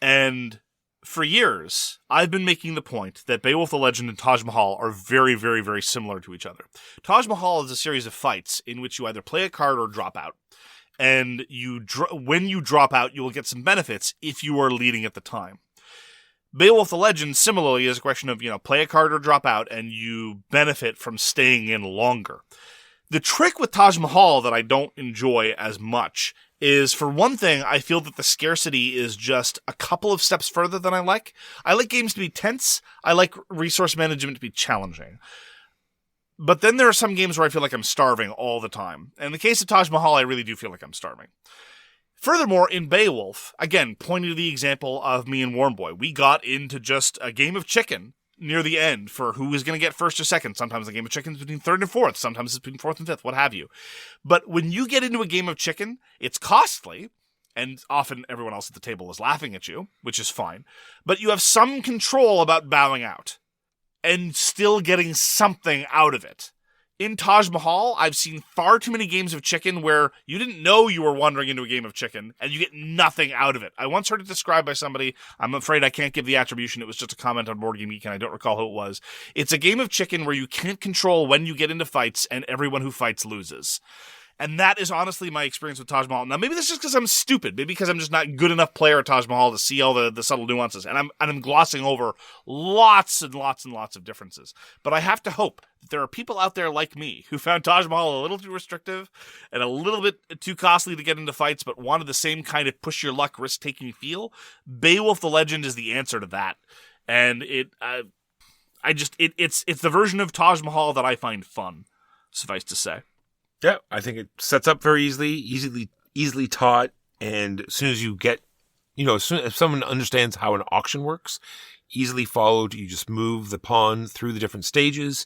And for years, I've been making the point that Beowulf the Legend and Taj Mahal are very, very, very similar to each other. Taj Mahal is a series of fights in which you either play a card or drop out. And when you drop out, you will get some benefits if you are leading at the time. Beowulf the Legend, similarly, is a question of, play a card or drop out, and you benefit from staying in longer. The trick with Taj Mahal that I don't enjoy as much is, for one thing, I feel that the scarcity is just a couple of steps further than I like. I like games to be tense. I like resource management to be challenging. But then there are some games where I feel like I'm starving all the time. And in the case of Taj Mahal, I really do feel like I'm starving. Furthermore, in Beowulf, again, pointing to the example of me and Warmboy, we got into just a game of chicken near the end for who was going to get first or second. Sometimes the game of chicken is between third and fourth. Sometimes it's between fourth and fifth, what have you. But when you get into a game of chicken, it's costly, and often everyone else at the table is laughing at you, which is fine. But you have some control about bowing out and still getting something out of it. In Taj Mahal, I've seen far too many games of chicken where you didn't know you were wandering into a game of chicken and you get nothing out of it. I once heard it described by somebody. I'm afraid I can't give the attribution. It was just a comment on Board Game Geek and I don't recall who it was. It's a game of chicken where you can't control when you get into fights and everyone who fights loses. And that is honestly my experience with Taj Mahal. Now, maybe that's just because I'm stupid. Maybe because I'm just not good enough player at Taj Mahal to see all the subtle nuances. And I'm glossing over lots and lots and lots of differences. But I have to hope that there are people out there like me who found Taj Mahal a little too restrictive and a little bit too costly to get into fights, but wanted the same kind of push your luck, risk-taking feel. Beowulf the Legend is the answer to that. And it's the version of Taj Mahal that I find fun, suffice to say. Yeah, I think it sets up very easily taught, and as soon as you get, if someone understands how an auction works, easily followed, you just move the pawn through the different stages,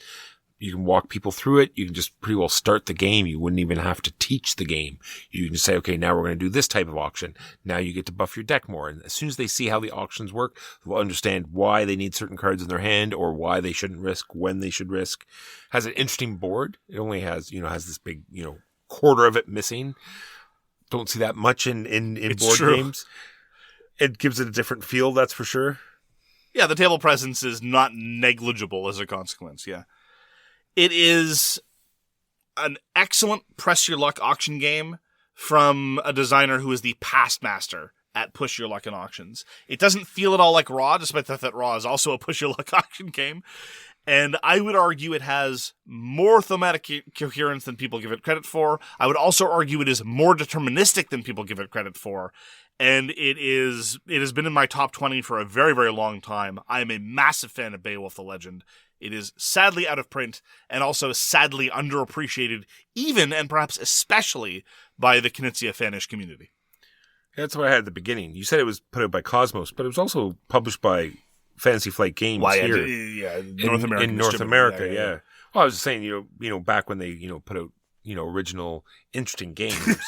you can walk people through it, you can just pretty well start the game, you wouldn't even have to teach the game. You can say, okay, now we're going to do this type of auction, now you get to buff your deck more, and as soon as they see how the auctions work, they'll understand why they need certain cards in their hand, or why they shouldn't risk, when they should risk. Has an interesting board. It only has, has this big, quarter of it missing. Don't see that much in board games. It gives it a different feel, that's for sure. Yeah, the table presence is not negligible as a consequence, yeah. It is an excellent press your luck auction game from a designer who is the past master at push your luck in auctions. It doesn't feel at all like Raw, despite the fact that Raw is also a push your luck auction game. And I would argue it has more thematic coherence than people give it credit for. I would also argue it is more deterministic than people give it credit for. And it has been in my top 20 for a very, very long time. I am a massive fan of Beowulf the Legend. It is sadly out of print and also sadly underappreciated, even and perhaps especially by the Knizia fanish community. That's what I had at the beginning. You said it was put out by Cosmos, but it was also published by Fantasy Flight Games here. In North America, yeah. Well, I was just saying, back when they, put out, original interesting games.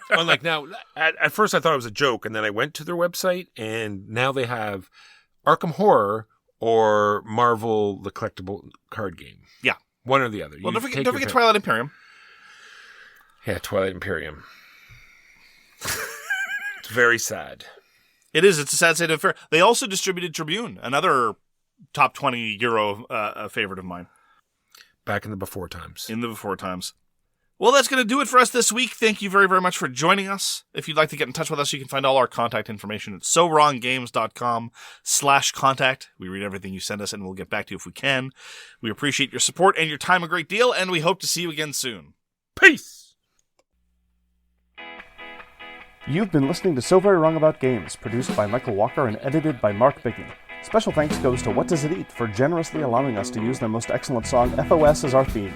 Unlike now, at first I thought it was a joke, and then I went to their website, and now they have Arkham Horror or Marvel, the collectible card game. Yeah. One or the other. Well, don't forget Twilight Imperium. Yeah, Twilight Imperium. It's very sad. It is. It's a sad state of affair. They also distributed Tribune, another top 20 Euro favorite of mine. Back in the before times. In the before times. Well, that's going to do it for us this week. Thank you very, very much for joining us. If you'd like to get in touch with us, you can find all our contact information at sowronggames.com/contact. We read everything you send us, and we'll get back to you if we can. We appreciate your support and your time a great deal, and we hope to see you again soon. Peace! You've been listening to So Very Wrong About Games, produced by Michael Walker and edited by Mark Bigney. Special thanks goes to What Does It Eat for generously allowing us to use their most excellent song, FOS, as our theme.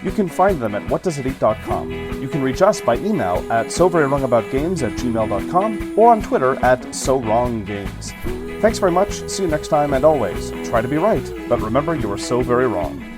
You can find them at whatdoesiteat.com. You can reach us by email at soverywrongaboutgames@gmail.com or on Twitter at SoWrongGames. Thanks very much, see you next time, and always, try to be right, but remember you are so very wrong.